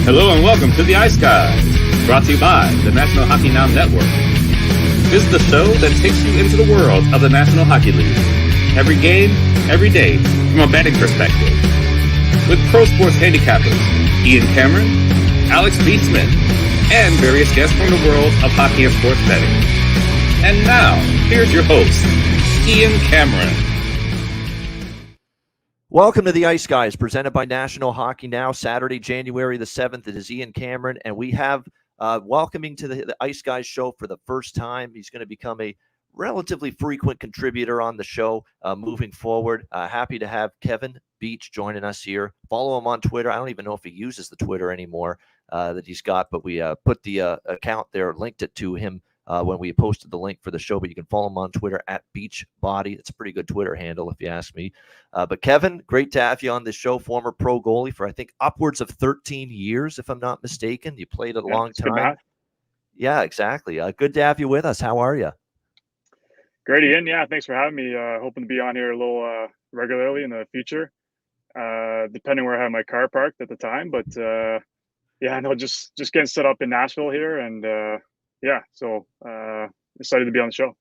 Hello and welcome to the Ice Guys, brought to you by the National Hockey Now Network. This is the show that takes you into the world of the National Hockey League. Every game, every day, from a betting perspective. With pro sports handicappers, Ian Cameron, Alex Beatsman, and various guests from the world of hockey and sports betting. And now, here's your host, Ian Cameron. Welcome to the Ice Guys, presented by National Hockey Now, Saturday, January the 7th. It is Ian Cameron, and we have welcoming to the Ice Guys show for the first time. He's going to become a relatively frequent contributor on the show moving forward. Happy to have Kevin Beach joining us here. Follow him on Twitter. I don't even know if he uses the Twitter anymore that he's got, but we put the account there, linked it to him when we posted the link for the show, but you can follow him on Twitter at Beachbody. It's a pretty good Twitter handle, if you ask me. But Kevin, great to have you on this show. Former pro goalie for, I think, upwards of 13 years, if I'm not mistaken. You played a long time. Yeah, exactly. Good to have you with us. How are you? Great, Ian. Yeah, thanks for having me. Hoping to be on here a little regularly in the future, depending where I have my car parked at the time. But yeah, no, just getting set up in Nashville here, and yeah, so excited to be on the show.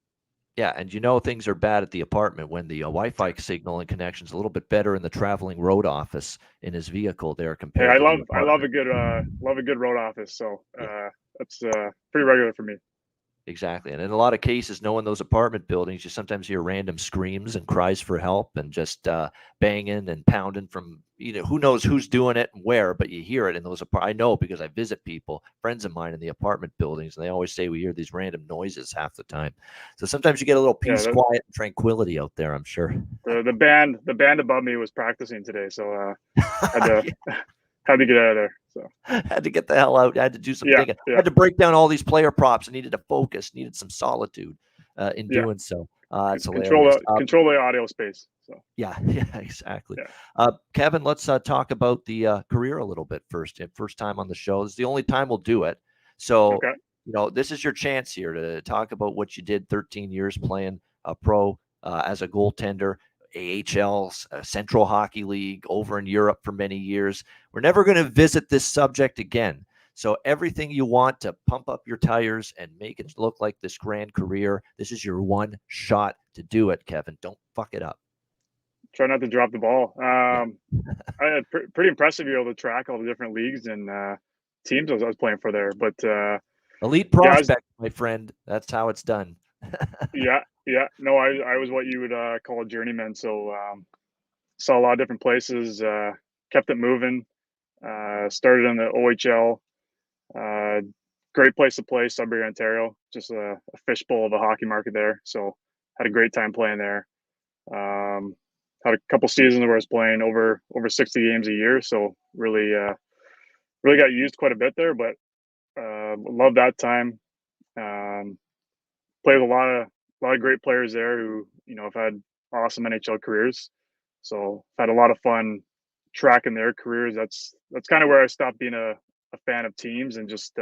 Yeah, and you know things are bad at the apartment when the Wi-Fi signal and connection's a little bit better in the traveling road office in his vehicle there compared. Hey, I love a good road office, so that's pretty regular for me. Exactly. And in a lot of cases, knowing those apartment buildings, you sometimes hear random screams and cries for help and just banging and pounding from, who knows who's doing it and where, but you hear it in those I know because I visit people, friends of mine in the apartment buildings, and they always say we hear these random noises half the time. So sometimes you get a little peace, quiet, and tranquility out there, I'm sure. The band above me was practicing today, so had to get out of there. So had to get the hell out. I had to do some thinking. I had to break down all these player props. I needed to focus, needed some solitude in doing so. It's control the audio space. So yeah, exactly. Yeah. Kevin, let's talk about the career a little bit first. First time on the show. This is the only time we'll do it. So this is your chance here to talk about what you did 13 years playing pro as a goaltender. AHL, Central Hockey League, over in Europe for many years. We're never going to visit this subject again. So everything you want to pump up your tires and make it look like this grand career, this is your one shot to do it, Kevin. Don't fuck it up. Try not to drop the ball. I had pretty impressive year able to track all the different leagues and teams I was playing for there. But elite prospect, my friend. That's how it's done. Yeah. No, I was what you would call a journeyman. So saw a lot of different places, kept it moving, started in the OHL, great place to play, Sudbury, Ontario, just a fishbowl of a hockey market there. So had a great time playing there. Had a couple seasons where I was playing over 60 games a year. So really got used quite a bit there, but loved that time. Played with a lot of great players there who, have had awesome NHL careers. So had a lot of fun tracking their careers. That's kind of where I stopped being a fan of teams and just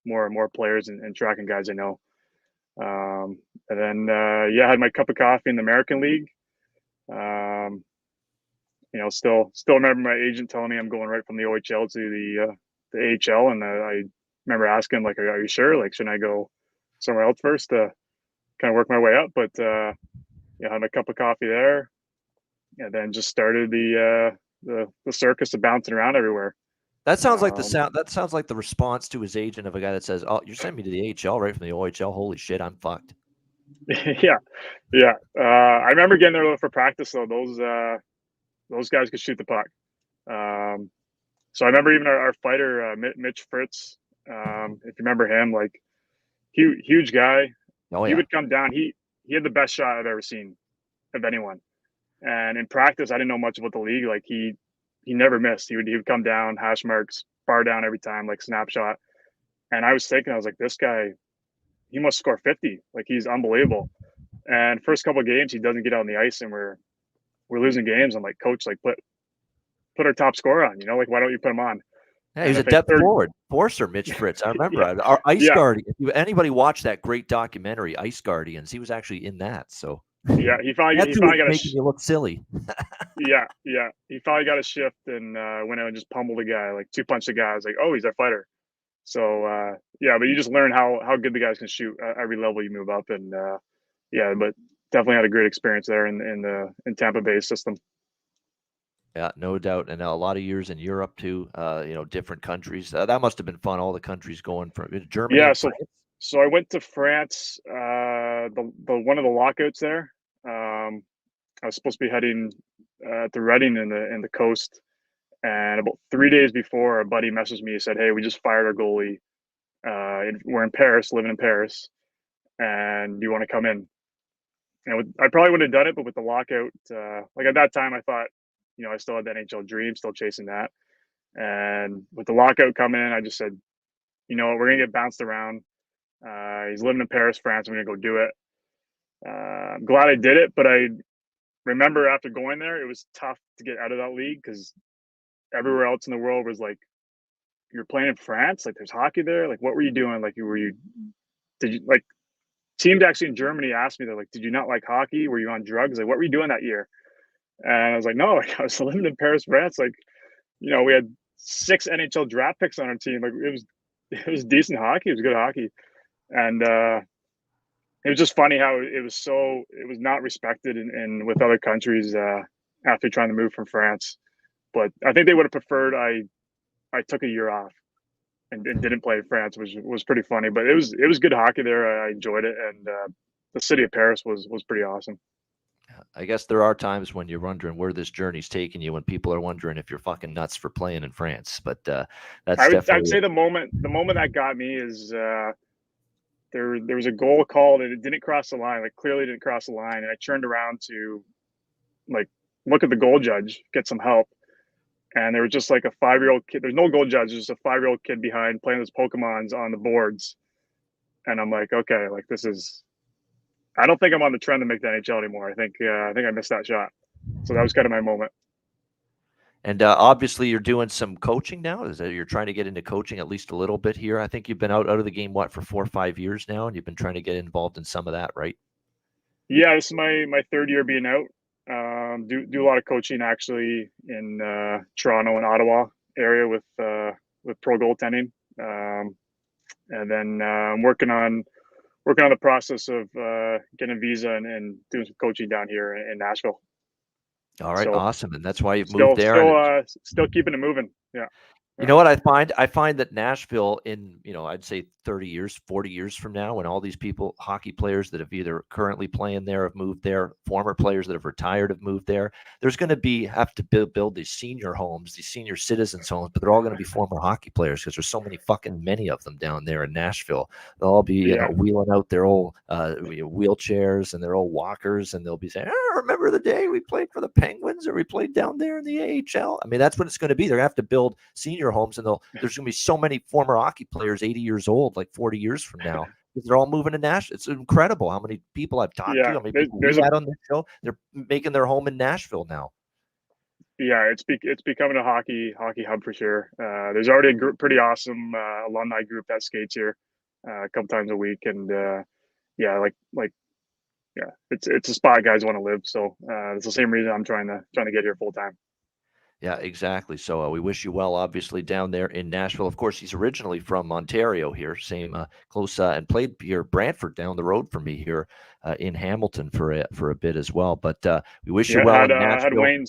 more and more players and tracking guys I know. And then I had my cup of coffee in the American League. Still remember my agent telling me I'm going right from the OHL to the AHL, and I remember asking him, like, are you sure? Like, shouldn't I go somewhere else first to kind of work my way up? But had my cup of coffee there, and then just started the circus of bouncing around everywhere. That sounds like that sounds like the response to his agent of a guy that says, "Oh, you're sending me to the AHL right from the OHL. Holy shit, I'm fucked." Yeah. I remember getting there for practice though. Those guys could shoot the puck. So I remember even our fighter Mitch Fritz. If you remember him, like huge guy. Oh, yeah. He would come down. He had the best shot I've ever seen of anyone. And in practice, I didn't know much about the league. Like he never missed. He would come down, hash marks, bar down every time, like snapshot. And I was thinking, I was like, this guy, he must score 50. Like he's unbelievable. And first couple of games, he doesn't get out on the ice, and we're losing games. I'm like, coach, like put our top scorer on. Like, why don't you put him on? Yeah, he's a depth forward, forcer, Mitch Fritz. I remember our Ice Guardian. If anybody watched that great documentary, Ice Guardians, he was actually in that. So yeah, he finally got making you look silly. Yeah, yeah. He finally got a shift and went out and just pummeled a guy, like two punched a guy. I was like, oh, he's our fighter. So yeah, but you just learn how good the guys can shoot at every level you move up, and yeah, but definitely had a great experience there in Tampa Bay system. Yeah, no doubt. And a lot of years in Europe too, different countries. That must have been fun. All the countries going from Germany Yeah, and so France. so I went to France, the one of the lockouts there. I was supposed to be heading to Reading in the coast, and about 3 days before, a buddy messaged me. He said, "Hey, we just fired our goalie. We're in Paris, living in Paris, and do you want to come in?" And I probably would have done it, but with the lockout, like at that time, I thought, I still had the NHL dream, still chasing that. And with the lockout coming in, I just said, you know what, we're gonna get bounced around. He's living in Paris, France. I'm gonna go do it. I'm glad I did it, but I remember after going there, it was tough to get out of that league because everywhere else in the world was like, you're playing in France, like there's hockey there. Like, what were you doing? Like, did you like teams actually in Germany asked me, they're like, did you not like hockey? Were you on drugs? Like, what were you doing that year? And I was like, no, I was living in Paris, France. Like, we had 6 NHL draft picks on our team. Like, it was decent hockey. It was good hockey. And it was just funny how it was not respected in with other countries after trying to move from France. But I think they would have preferred I took a year off and didn't play in France, which was pretty funny. But it was good hockey there. I enjoyed it, and the city of Paris was pretty awesome. I guess there are times when you're wondering where this journey's taking you, when people are wondering if you're fucking nuts for playing in France. But that's I'd say the moment that got me is there was a goal called and it didn't cross the line, like clearly didn't cross the line, and I turned around to like look at the goal judge, get some help, and there was just like a 5-year-old kid. There's no goal judge, there's just a 5-year-old kid behind playing those Pokemons on the boards, and I'm like, okay, like this is. I don't think I'm on the trend to make the NHL anymore. I think I missed that shot, so that was kind of my moment. And obviously, you're doing some coaching now. Is that you're trying to get into coaching at least a little bit here? I think you've been out of the game for 4 or 5 years now, and you've been trying to get involved in some of that, right? Yeah, this is my third year being out. Do a lot of coaching actually in Toronto and Ottawa area with pro goaltending, and then I'm working on the process of getting a visa and doing some coaching down here in Nashville. All right, so awesome, and that's why you've moved there. Still keeping it moving. Yeah. You know what I find? I find that Nashville in, I'd say 30 years, 40 years from now, when all these people, hockey players that have either currently playing there, have moved there, former players that have retired have moved there, there's going to have to build these senior homes, these senior citizens homes, but they're all going to be former hockey players because there's so many of them down there in Nashville. They'll all be wheeling out their old wheelchairs and their old walkers, and they'll be saying, "Oh, remember the day we played for the Penguins or we played down there in the AHL?" I mean, that's what it's going to be. They're going to have to build senior homes, and there's going to be so many former hockey players 80 years old, like 40 years from now, because they're all moving to Nashville. It's incredible how many people I've talked to, how many people we had on the show. They're making their home in Nashville now. Yeah, it's becoming a hockey hub for sure. There's already a pretty awesome alumni group that skates here a couple times a week, and it's a spot guys want to live. So it's the same reason I'm trying to get here full time. Yeah, exactly. So we wish you well, obviously, down there in Nashville. Of course, he's originally from Ontario here, same close, and played here Brantford down the road from me here in Hamilton for a bit as well. But we wish you well in Nashville.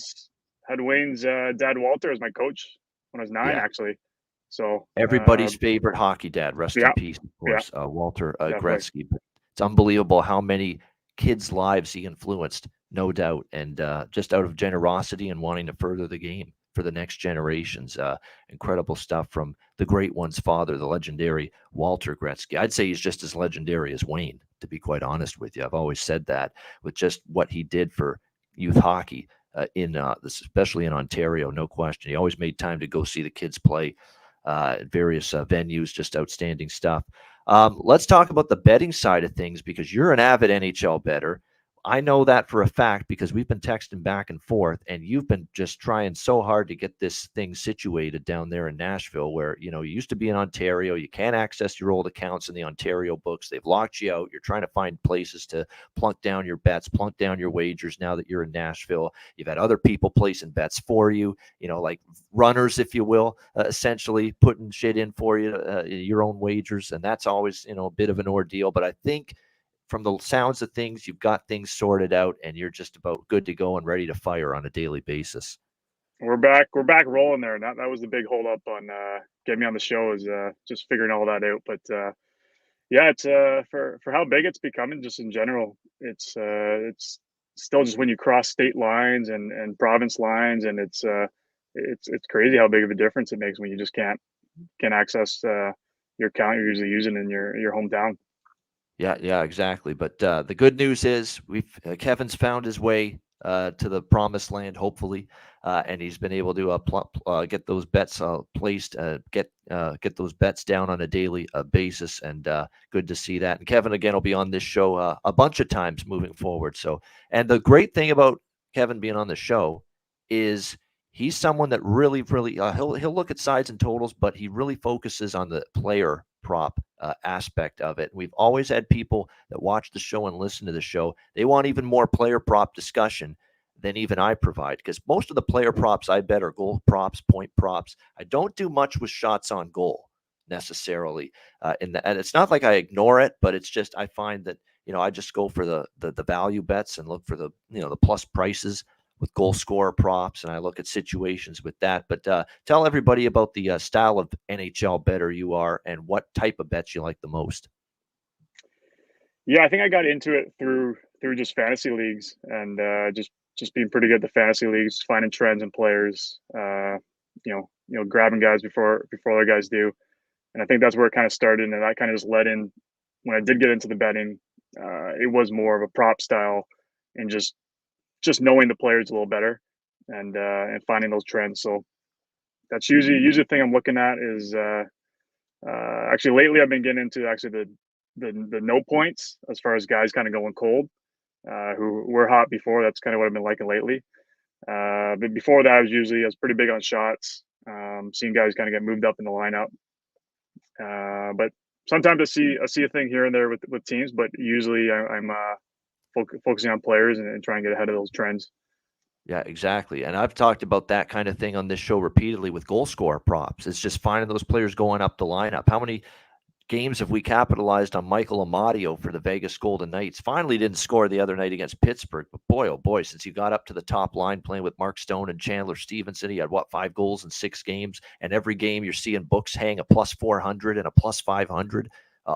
Had Wayne's dad Walter as my coach when I was 9, actually. So everybody's favorite hockey dad, rest in peace, of course, Walter Gretzky. But it's unbelievable how many kids' lives he influenced, no doubt, and just out of generosity and wanting to further the game for the next generations. Incredible stuff from the great one's father, the legendary Walter Gretzky. I'd say he's just as legendary as Wayne, to be quite honest with you. I've always said that, with just what he did for youth hockey especially in Ontario, no question. He always made time to go see the kids play at various venues, just outstanding stuff. Let's talk about the betting side of things, because you're an avid NHL bettor. I know that for a fact because we've been texting back and forth, and you've been just trying so hard to get this thing situated down there in Nashville, where, you used to be in Ontario. You can't access your old accounts in the Ontario books. They've locked you out. You're trying to find places to plunk down your bets, plunk down your wagers now that you're in Nashville. You've had other people placing bets for you, like runners, if you will, essentially putting shit in for you, your own wagers. And that's always, a bit of an ordeal. But I think from the sounds of things, you've got things sorted out and you're just about good to go and ready to fire on a daily basis. We're back rolling there. And that was the big hold up on getting me on the show, is just figuring all that out. But yeah, it's for how big it's becoming just in general. It's still just when you cross state lines and province lines, and it's crazy how big of a difference it makes when you just can't access your account you're usually using in your hometown. Yeah, exactly. But the good news is Kevin's found his way to the promised land, hopefully, and he's been able to get those bets placed, get those bets down on a daily basis, and good to see that. And Kevin again will be on this show a bunch of times moving forward. So, and the great thing about Kevin being on the show is he's someone that really, really he'll look at sides and totals, but he really focuses on the player prop aspect of it. We've always had people that watch the show and listen to the show. They want even more player prop discussion than even I provide, because most of the player props I bet are goal props, point props. I don't do much with shots on goal necessarily. And it's not like I ignore it, but it's just I find that I just go for the value bets and look for the the plus prices with goal scorer props, and I look at situations with that. But tell everybody about the style of NHL bettor you are and what type of bets you like the most. Yeah, I think I got into it through just fantasy leagues, and just being pretty good at the fantasy leagues, finding trends and players, grabbing guys before other guys do. And I think that's where it kind of started, and that kind of just led in when I did get into the betting. It was more of a prop style, and just knowing the players a little better, and finding those trends. So that's usually the thing I'm looking at is actually lately I've been getting into actually the no points, as far as guys kind of going cold, who were hot before. That's kind of what I've been liking lately. But before that, I was pretty big on shots, seeing guys kind of get moved up in the lineup. But sometimes I see a thing here and there with teams, but usually I'm focusing on players and trying to get ahead of those trends. Yeah, exactly. And I've talked about that kind of thing on this show repeatedly with goal scorer props. It's just finding those players going up the lineup. How many games have we capitalized on Michael Amadio for the Vegas Golden Knights? Finally didn't score the other night against Pittsburgh, but boy, oh boy, since he got up to the top line playing with Mark Stone and Chandler Stevenson, he had 5 goals in 6 games, and every game you're seeing books hang a plus 400 and a plus 500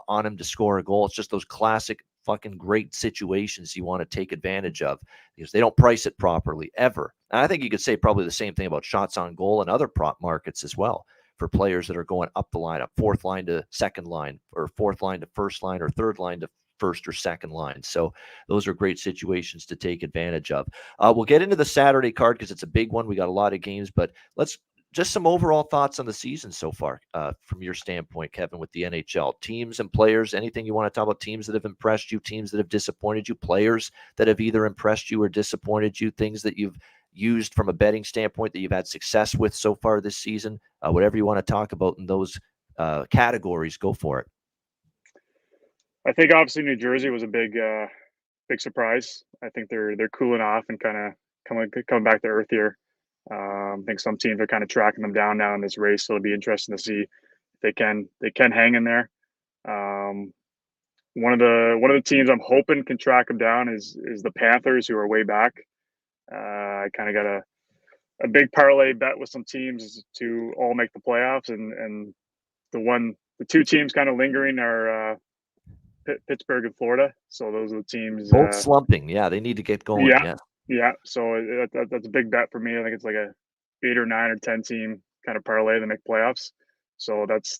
on him to score a goal. It's just those classic fucking great situations you want to take advantage of, because they don't price it properly ever. And I think you could say probably the same thing about shots on goal and other prop markets as well, for players that are going up the lineup, fourth line to second line, or fourth line to first line, or third line to first or second line. So those are great situations to take advantage of. We'll get into the Saturday card because it's a big one. We got a lot of games, but let's just some overall thoughts on the season so far from your standpoint, Kevin, with the NHL. Teams and players, anything you want to talk about? Teams that have impressed you, teams that have disappointed you, players that have either impressed you or disappointed you, things that you've used from a betting standpoint that you've had success with so far this season. Whatever you want to talk about in those categories, go for it. I think obviously New Jersey was a big surprise. I think they're cooling off and kind of coming back to earth here. I think some teams are kind of tracking them down now in this race, so it'll be interesting to see if they can hang in there. One of the teams I'm hoping can track them down is the Panthers, who are way back. I kind of got a big parlay bet with some teams to all make the playoffs, and the 2 teams kind of lingering are Pittsburgh and Florida. So those are the teams both slumping. Yeah, they need to get going. Yeah. So that's a big bet for me. I think it's like a 8 or 9 or 10 team kind of parlay to make playoffs. So that's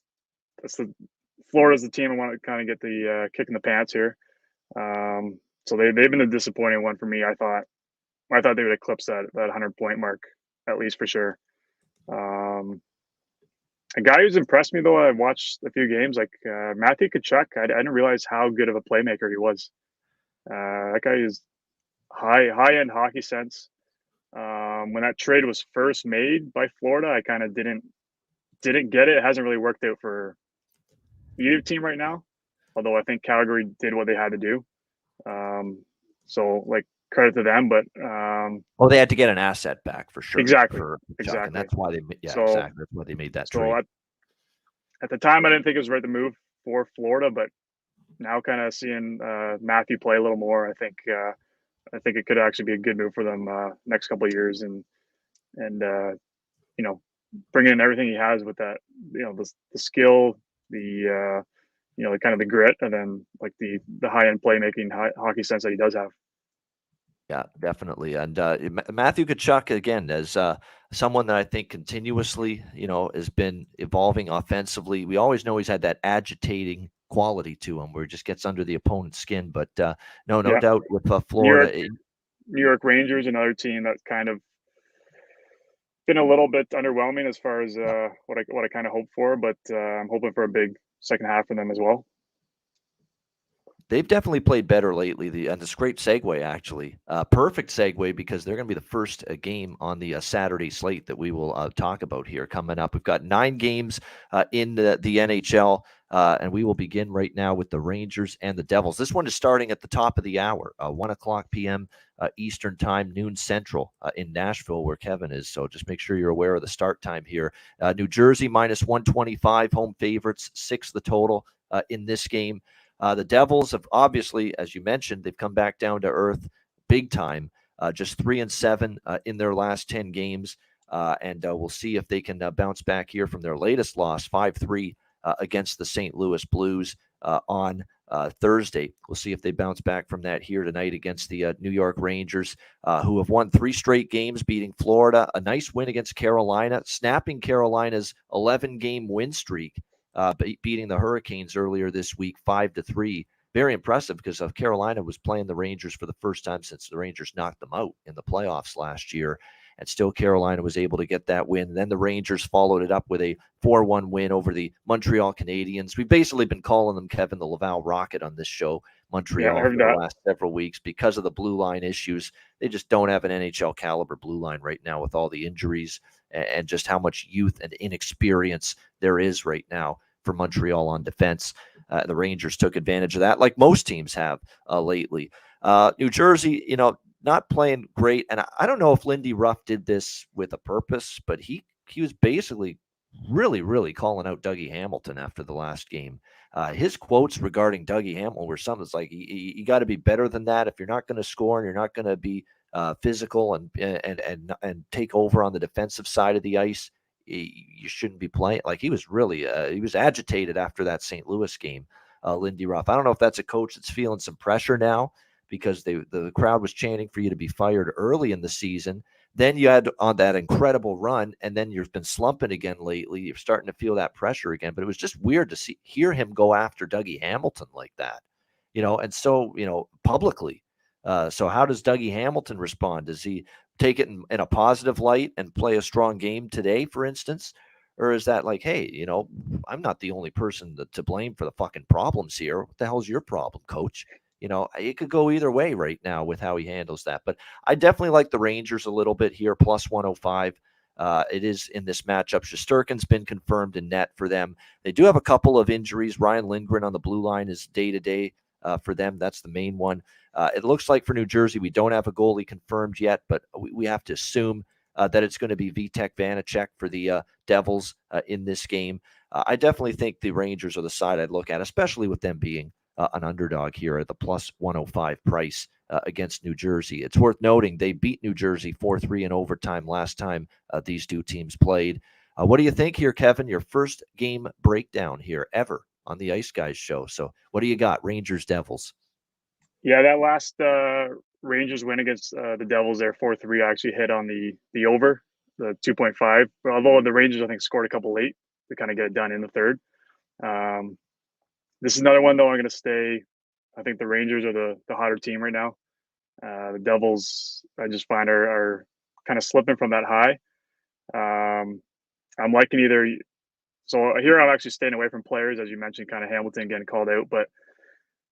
Florida's the team I want to kind of get the kick in the pants here. So they've been a disappointing one for me. I thought they would eclipse that 100-point mark at least, for sure. A guy who's impressed me, though, I watched a few games, like Matthew Tkachuk. I didn't realize how good of a playmaker he was. That guy is high end hockey sense. When that trade was first made by Florida, I kind of didn't get it. It hasn't really worked out for either team right now. Although I think Calgary did what they had to do. So like credit to them, but they had to get an asset back for sure. Exactly. And that's why they exactly. That's why they made that so trade. At the time, I didn't think it was right to move for Florida, but now kind of seeing Matthew play a little more, I think it could actually be a good move for them next couple of years, and bringing in everything he has with that, the skill, the the kind of the grit, and then like the high end playmaking, hockey sense that he does have. Yeah, definitely. And Matthew Tkachuk, again, as someone that I think continuously, has been evolving offensively. We always know he's had that agitating quality to him where he just gets under the opponent's skin. But no doubt with Florida. New York Rangers, another team that's kind of been a little bit underwhelming as far as what I kind of hoped for, but I'm hoping for a big second half for them as well. They've definitely played better lately. And it's a great segue, actually. Perfect segue, because they're going to be the first game on the Saturday slate that we will talk about here coming up. We've got 9 games in the NHL, and we will begin right now with the Rangers and the Devils. This one is starting at the top of the hour, 1 o'clock p.m. Eastern time, noon Central in Nashville, where Kevin is. So just make sure you're aware of the start time here. New Jersey minus 125, home favorites, 6 the total in this game. The Devils have obviously, as you mentioned, they've come back down to earth big time, just 3-7 in their last 10 games. And we'll see if they can bounce back here from their latest loss, 5-3 against the St. Louis Blues on Thursday. We'll see if they bounce back from that here tonight against the New York Rangers, who have won 3 straight games, beating Florida, a nice win against Carolina, snapping Carolina's 11-game win streak. Beating the Hurricanes earlier this week, 5-3. Very impressive, because Carolina was playing the Rangers for the first time since the Rangers knocked them out in the playoffs last year. And still Carolina was able to get that win. And then the Rangers followed it up with a 4-1 win over the Montreal Canadiens. We've basically been calling them, Kevin, the Laval Rocket on this show, Montreal, for the last several weeks because of the blue line issues. They just don't have an NHL caliber blue line right now with all the injuries and just how much youth and inexperience there is right now for Montreal on defense. The Rangers took advantage of that, like most teams have lately. New Jersey, not playing great. And I don't know if Lindy Ruff did this with a purpose, but he was basically really, really calling out Dougie Hamilton after the last game. His quotes regarding Dougie Hamilton were something that's like, you got to be better than that. If you're not going to score and you're not going to be physical and take over on the defensive side of the ice, you shouldn't be playing. Like, he was really he was agitated after that St. Louis game, Lindy Ruff. I don't know if that's a coach that's feeling some pressure now, because the crowd was chanting for you to be fired early in the season. Then you had on that incredible run, and then you've been slumping again lately. You're starting to feel that pressure again. But it was just weird to hear him go after Dougie Hamilton like that, and so, publicly. So how does Dougie Hamilton respond? Does he take it in a positive light and play a strong game today, for instance? Or is that like, hey, I'm not the only person to blame for the fucking problems here. What the hell's your problem, coach? It could go either way right now with how he handles that. But I definitely like the Rangers a little bit here, plus 105. It is in this matchup. Shesterkin's been confirmed in net for them. They do have a couple of injuries. Ryan Lindgren on the blue line is day-to-day for them. That's the main one. It looks like for New Jersey, we don't have a goalie confirmed yet, but we have to assume that it's going to be Vitek Vanacek for the Devils in this game. I definitely think the Rangers are the side I'd look at, especially with them being an underdog here at the plus 105 price against New Jersey. It's worth noting they beat New Jersey 4-3 in overtime last time these two teams played. What do you think here, Kevin? Your first game breakdown here ever on the Ice Guys show. So what do you got, Rangers, Devils? Yeah, that last Rangers win against the Devils there, 4-3, actually hit on the over, the 2.5. Although the Rangers, I think, scored a couple late to kind of get it done in the third. This is another one, though, I'm going to stay. I think the Rangers are the hotter team right now. The Devils, I just find, are kind of slipping from that high. I'm liking either. So here I'm actually staying away from players, as you mentioned, kind of Hamilton getting called out. But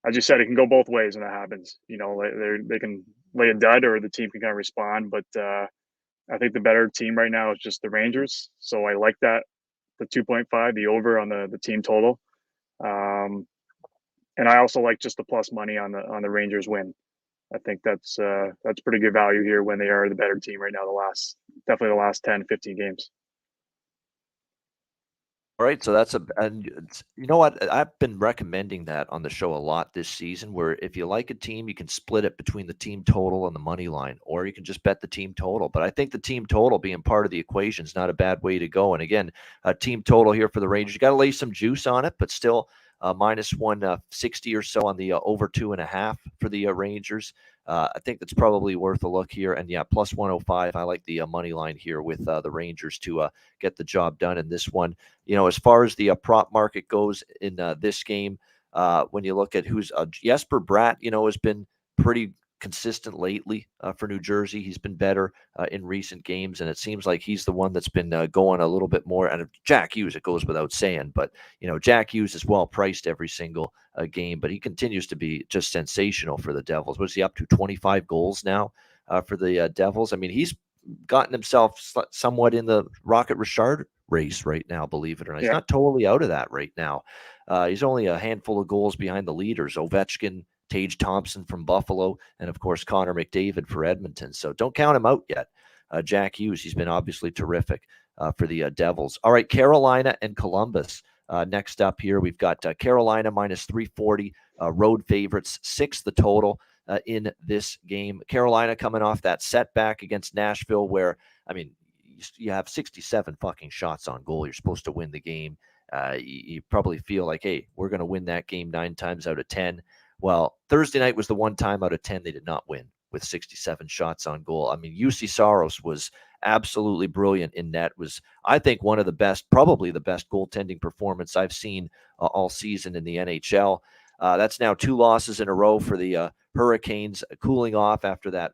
as you said, it can go both ways when that happens. They can lay a dud or the team can kind of respond. But I think the better team right now is just the Rangers. So I like that, the 2.5, the over on the team total. And I also like just the plus money on the Rangers win. I think that's pretty good value here when they are the better team right now. Definitely the last 10, 15 games. All right, so you know what? I've been recommending that on the show a lot this season, where if you like a team, you can split it between the team total and the money line, or you can just bet the team total. But I think the team total being part of the equation is not a bad way to go. And again, a team total here for the Rangers, you got to lay some juice on it, but still minus 160 or so on the over 2.5 for the Rangers. I think that's probably worth a look here. And yeah, plus 105. I like the money line here with the Rangers to get the job done in this one. You know, as far as the prop market goes in this game, when you look at who's Jesper Bratt, you know, has been pretty consistent lately for New Jersey. He's been better in recent games, and it seems like he's the one that's been going a little bit more. And Jack Hughes, it goes without saying, but you know, Jack Hughes is well priced every single game, but he continues to be just sensational for the Devils. What's he up to? 25 goals now for the Devils. I mean, he's gotten himself somewhat in the Rocket Richard race right now, believe it or not. He's not totally out of that right now. He's only a handful of goals behind the leaders, Ovechkin, Tage Thompson from Buffalo, and of course Connor McDavid for Edmonton. So don't count him out yet. Jack Hughes, he's been obviously terrific for the Devils. All right, Carolina and Columbus. Next up here, we've got Carolina minus 340, road favorites, 6 the total in this game. Carolina coming off that setback against Nashville where, I mean, you have 67 fucking shots on goal. You're supposed to win the game. You probably feel like, hey, we're going to win that game 9 times out of 10. Well, Thursday night was the one time out of 10 they did not win with 67 shots on goal. I mean, UC Saros was absolutely brilliant in net. Was, I think, one of the best, probably the best goaltending performance I've seen all season in the NHL. That's now 2 losses in a row for the Hurricanes, cooling off after that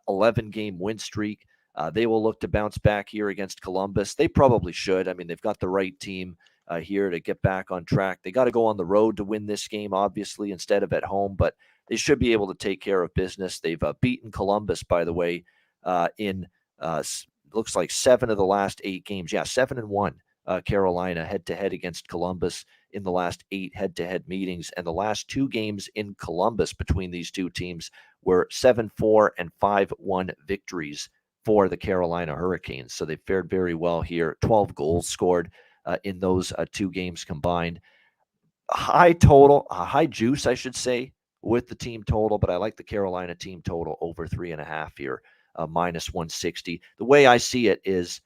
11-game win streak. They will look to bounce back here against Columbus. They probably should. I mean, they've got the right team here to get back on track. They got to go on the road to win this game, obviously, instead of at home, but they should be able to take care of business. They've beaten Columbus, by the way, in looks like 7 of the last 8 games. Yeah, 7-1 Carolina head-to-head against Columbus in the last 8 head-to-head meetings. And the last 2 games in Columbus between these two teams were 7-4 and 5-1 victories for the Carolina Hurricanes. So they fared very well here. 12 goals scored in those 2 games combined. High total, high juice, I should say, with the team total, but I like the Carolina team total over 3.5 here, minus 160. The way I see it is,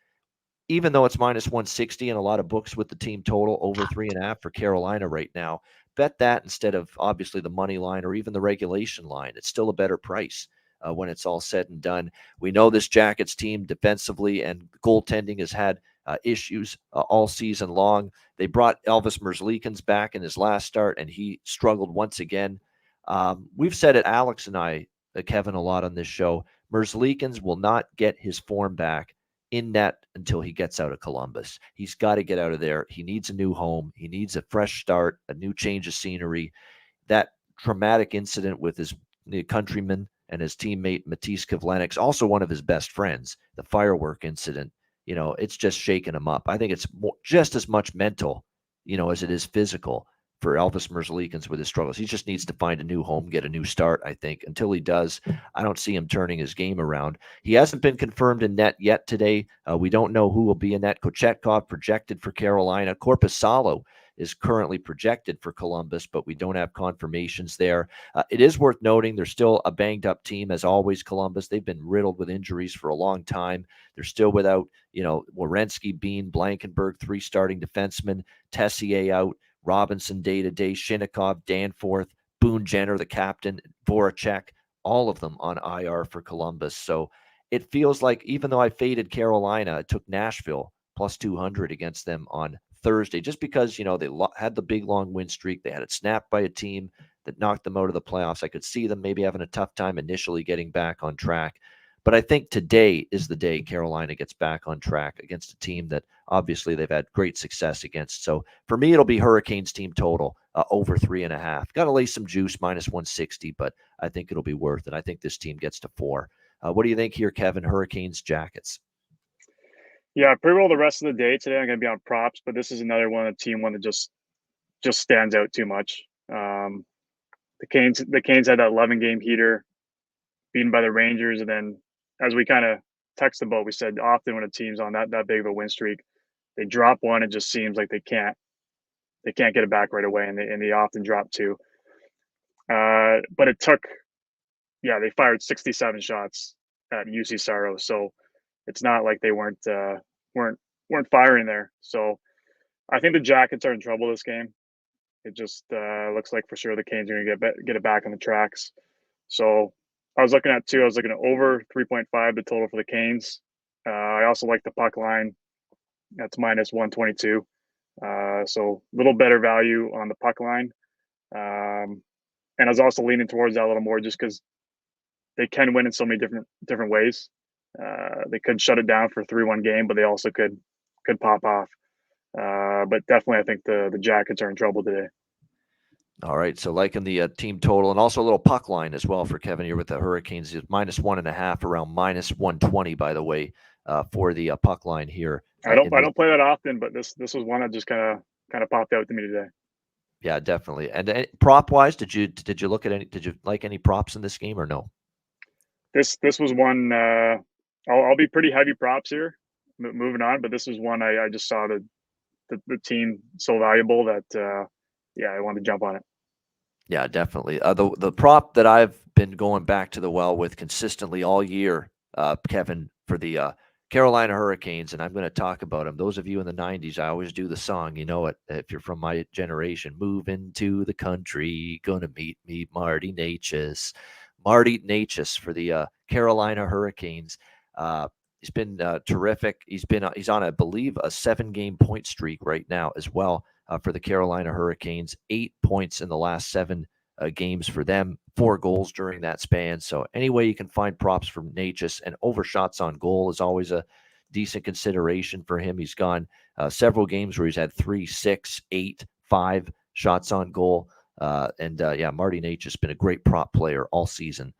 even though it's minus 160 in a lot of books with the team total over 3.5 for Carolina right now, bet that instead of obviously the money line or even the regulation line. It's still a better price when it's all said and done. We know this Jackets team defensively and goaltending has had issues all season long. They brought Elvis Merzlikins back in his last start, and he struggled once again. We've said it, Alex and I, Kevin, a lot on this show. Merzlikins will not get his form back in net until he gets out of Columbus. He's got to get out of there. He needs a new home. He needs a fresh start, a new change of scenery. That traumatic incident with his countryman and his teammate Matisse Kivlenieks, also one of his best friends, the firework incident, you know, it's just shaking him up. I think it's just as much mental, you know, as it is physical for Elvis Merzlikins with his struggles. He just needs to find a new home, get a new start, I think. Until he does, I don't see him turning his game around. He hasn't been confirmed in net yet today. We don't know who will be in net. Kochetkov projected for Carolina. Korpisalo is currently projected for Columbus, but we don't have confirmations there. It is worth noting they're still a banged-up team, as always, Columbus. They've been riddled with injuries for a long time. They're still without, you know, Werenski, Bean, Blankenberg, 3 starting defensemen, Tessier out, Robinson day-to-day, Shinnikov, Danforth, Boone Jenner, the captain, Voracek, all of them on IR for Columbus. So it feels like, even though I faded Carolina, it took Nashville plus 200 against them on Thursday, just because, you know, they had the big long win streak. They had it snapped by a team that knocked them out of the playoffs. I could see them maybe having a tough time initially getting back on track. But I think today is the day Carolina gets back on track against a team that obviously they've had great success against. So for me, it'll be Hurricanes team total over 3.5. Got to lay some juice, -160, but I think it'll be worth it. I think this team gets to 4. What do you think here, Kevin? Hurricanes, Jackets? Yeah, pretty well the rest of the day today I'm going to be on props, but this is another one, a team one that just stands out too much. The Canes had that 11-game heater, beaten by the Rangers, and then as we kind of texted about, we said often when a team's on that big of a win streak, they drop one, it just seems like they can't get it back right away, and they often drop 2. But it took, they fired 67 shots at UC Saros, so it's not like they weren't firing there. So I think the Jackets are in trouble this game. It just looks like for sure the Canes are going to get it back on the tracks. So I was looking at 2. I was looking at over 3.5 the total for the Canes. I also like the puck line. That's -122. So a little better value on the puck line. And I was also leaning towards that a little more just because they can win in so many different ways. They could shut it down for 3-1 game, but they also could pop off. But definitely, I think the Jackets are in trouble today. All right, so liking the team total and also a little puck line as well for Kevin here with the Hurricanes. It's -1.5, around -120, by the way, for the puck line here. I don't play that often, but this was one that just kind of popped out to me today. Yeah, definitely. And prop wise, did you look at any? Did you like any props in this game or no? This was one. I'll be pretty heavy props here. Moving on, but this was one I just saw the team so valuable that I wanted to jump on it. Yeah, definitely. The prop that I've been going back to the well with consistently all year, Kevin, for the Carolina Hurricanes, and I'm going to talk about them. Those of you in the 90s, I always do the song. You know it. If you're from my generation, moving to the country, gonna meet Marty Necas. Marty Necas for the Carolina Hurricanes. He's been terrific. He's on, I believe, a 7-game point streak right now as well for the Carolina Hurricanes. 8 points in the last 7 games for them. 4 goals during that span. So any way you can find props from Necas, and over shots on goal is always a decent consideration for him. He's gone several games where he's had 3, 6, 8, 5 shots on goal. Marty Necas has been a great prop player all season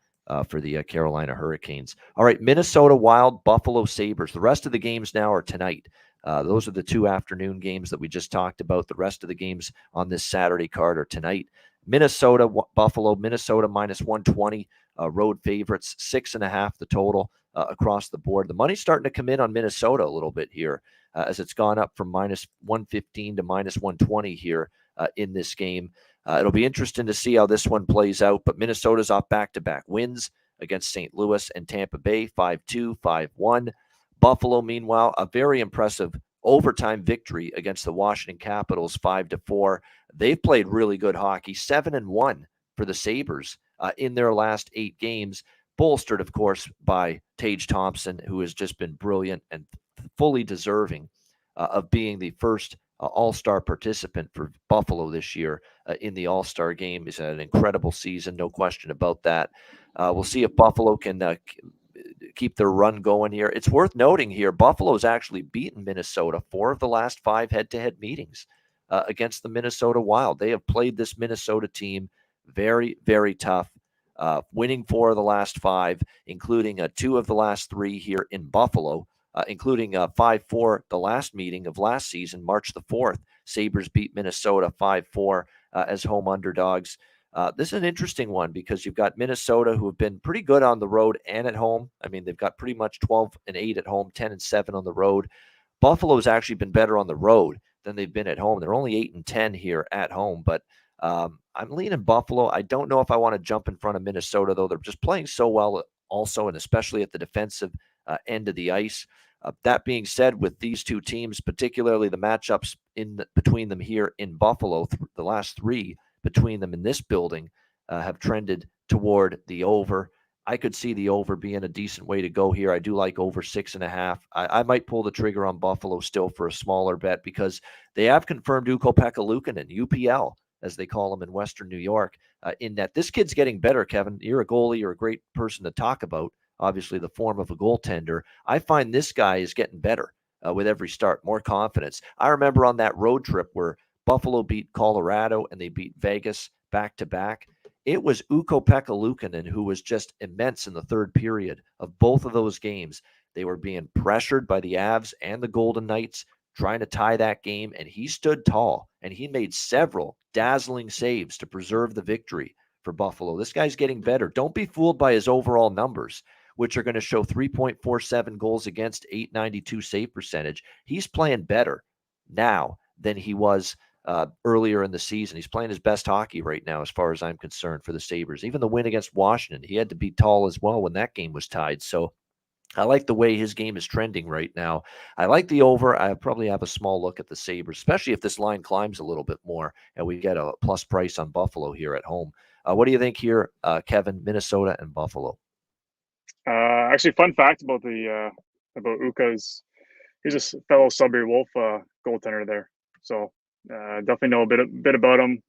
for the Carolina Hurricanes. All right, Minnesota Wild, Buffalo Sabres. The rest of the games now are tonight. Those are the 2 afternoon games that we just talked about. The rest of the games on this Saturday card are tonight. Minnesota, Buffalo, Minnesota -120, road favorites, 6.5 the total across the board. The money's starting to come in on Minnesota a little bit here as it's gone up from -115 to -120 here in this game. It'll be interesting to see how this one plays out, but Minnesota's off back-to-back wins against St. Louis and Tampa Bay, 5-2, 5-1. Buffalo, meanwhile, a very impressive overtime victory against the Washington Capitals, 5-4. They've played really good hockey, 7-1 for the Sabres in their last 8 games, bolstered, of course, by Tage Thompson, who has just been brilliant and fully deserving of being the first All-Star participant for Buffalo this year in the All-Star game. He's had an incredible season, no question about that. We'll see if Buffalo can keep their run going here. It's worth noting here, Buffalo's actually beaten Minnesota 4 of the last 5 head-to-head meetings against the Minnesota Wild. They have played this Minnesota team very, very tough, winning 4 of the last 5, including 2 of the last 3 here in Buffalo, including 5-4 the last meeting of last season, March the 4th. Sabres beat Minnesota 5-4 as home underdogs. This is an interesting one because you've got Minnesota, who have been pretty good on the road and at home. I mean, they've got pretty much 12-8 at home, 10-7 on the road. Buffalo's actually been better on the road than they've been at home. They're only 8-10 here at home, but I'm leaning Buffalo. I don't know if I want to jump in front of Minnesota, though. They're just playing so well also, and especially at the defensive end of the ice. That being said, with these 2 teams, particularly the matchups between them here in Buffalo, the last 3 between them in this building have trended toward the over. I could see the over being a decent way to go here. I do like over 6.5. I might pull the trigger on Buffalo still for a smaller bet because they have confirmed Ukko-Pekka Luukkonen, UPL, as they call him in Western New York, in that this kid's getting better, Kevin. You're a goalie. You're a great person to talk about obviously the form of a goaltender. I find this guy is getting better with every start, more confidence. I remember on that road trip where Buffalo beat Colorado and they beat Vegas back-to-back. It was Ukko-Pekka Luukkonen who was just immense in the third period of both of those games. They were being pressured by the Avs and the Golden Knights, trying to tie that game, and he stood tall, and he made several dazzling saves to preserve the victory for Buffalo. This guy's getting better. Don't be fooled by his overall numbers, which are going to show 3.47 goals against, 892 save percentage. He's playing better now than he was earlier in the season. He's playing his best hockey right now, as far as I'm concerned, for the Sabres. Even the win against Washington, he had to be tall as well when that game was tied. So I like the way his game is trending right now. I like the over. I probably have a small look at the Sabres, especially if this line climbs a little bit more and we get a plus price on Buffalo here at home. What do you think here, Kevin, Minnesota and Buffalo? Actually, fun fact about Ukko is he's a fellow Sudbury Wolf goaltender there. So definitely know a bit about him.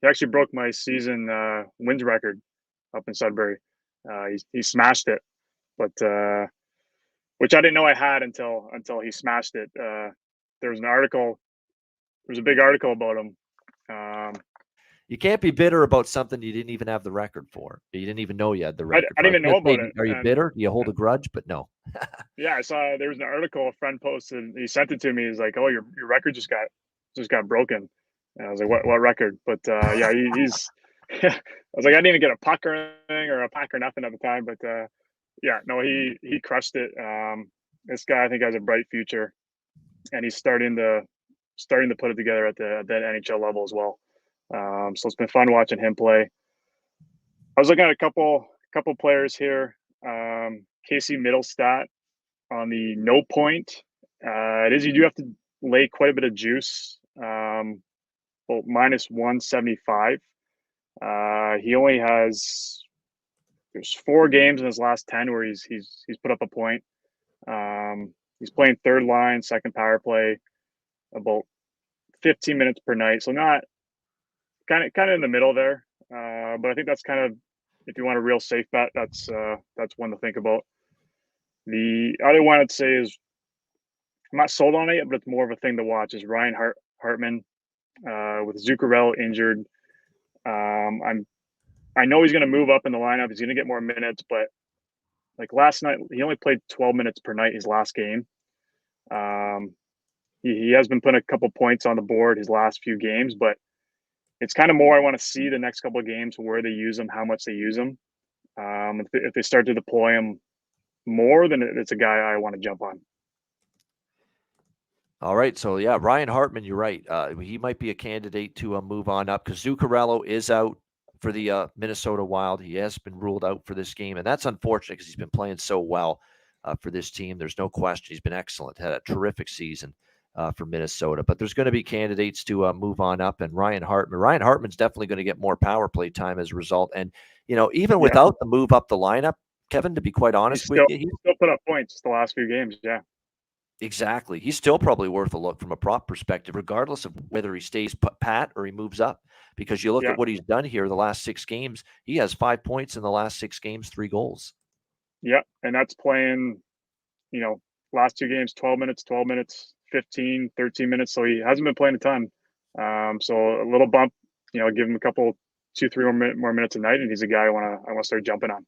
He actually broke my season wins record up in Sudbury. He smashed it. But which I didn't know I had until he smashed it. There was a big article about him. You can't be bitter about something you didn't even have the record for. You didn't even know you had the record. I didn't even know about it. Are you bitter? Do you hold a grudge? But no. Yeah, I saw there was an article a friend posted. He sent it to me. He's like, "Oh, your record just got broken." And I was like, "What record?" But yeah, he's. I was like, I didn't even get a puck or anything or a pack or nothing at the time, but. Yeah, no, he crushed it. This guy, I think, has a bright future, and he's starting to put it together at that NHL level as well. So it's been fun watching him play. I was looking at a couple players here. Casey Middlestat on the no point. It is you do have to lay quite a bit of juice. Well, minus 175. He only has. There's 4 games in his last 10 where he's put up a point. He's playing third line, second power play, about 15 minutes per night. So not kind of in the middle there. But I think that's kind of, if you want a real safe bet, that's one to think about. The other one I'd say is I'm not sold on it, but it's more of a thing to watch. Is Ryan Hartman with Zuccarello injured. I know he's going to move up in the lineup. He's going to get more minutes, but like last night, he only played 12 minutes per night his last game. He has been putting a couple points on the board his last few games, but it's kind of more I want to see the next couple of games where they use him, how much they use him. If they start to deploy him more, then it's a guy I want to jump on. All right. So, yeah, Ryan Hartman, you're right. He might be a candidate to move on up because Zuccarello is out for the Minnesota Wild. He has been ruled out for this game, and that's unfortunate because he's been playing so well for this team. There's no question. He's been excellent, had a terrific season for Minnesota. But there's going to be candidates to move on up, and Ryan Hartman's definitely going to get more power play time as a result. And, even without the move up the lineup, Kevin, to be quite honest with you, he still put up points the last few games, yeah. Exactly. He's still probably worth a look from a prop perspective, regardless of whether he stays pat or he moves up. Because you look at what he's done here the last 6 games, he has 5 points in the last 6 games, 3 goals. Yeah, and that's playing, last 2 games, 12 minutes, 15, 13 minutes. So he hasn't been playing a ton. So a little bump, give him a couple, 2-3 more minutes a night, and he's a guy I want to start jumping on.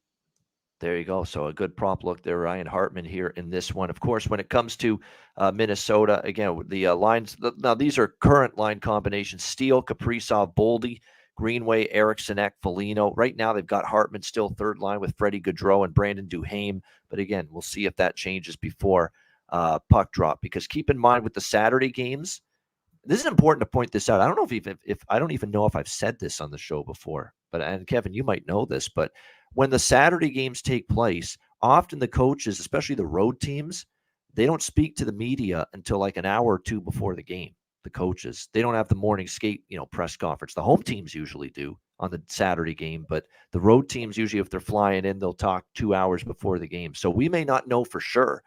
There you go. So a good prop look there, Ryan Hartman here in this one. Of course, when it comes to Minnesota, again, the lines, now these are current line combinations: Steele, Kaprizov, Boldy, Greenway, Eriksson, Foligno. Right now, they've got Hartman still third line with Freddie Gaudreau and Brandon Duhaime. But again, we'll see if that changes before puck drop. Because keep in mind with the Saturday games, this is important to point this out. I don't know if I don't even know if I've said this on the show before, and Kevin, you might know this, but when the Saturday games take place, often the coaches, especially the road teams, they don't speak to the media until like an hour or 2 before the game. The coaches, they don't have the morning skate, press conference. The home teams usually do on the Saturday game, but the road teams usually, if they're flying in, they'll talk 2 hours before the game. So we may not know for sure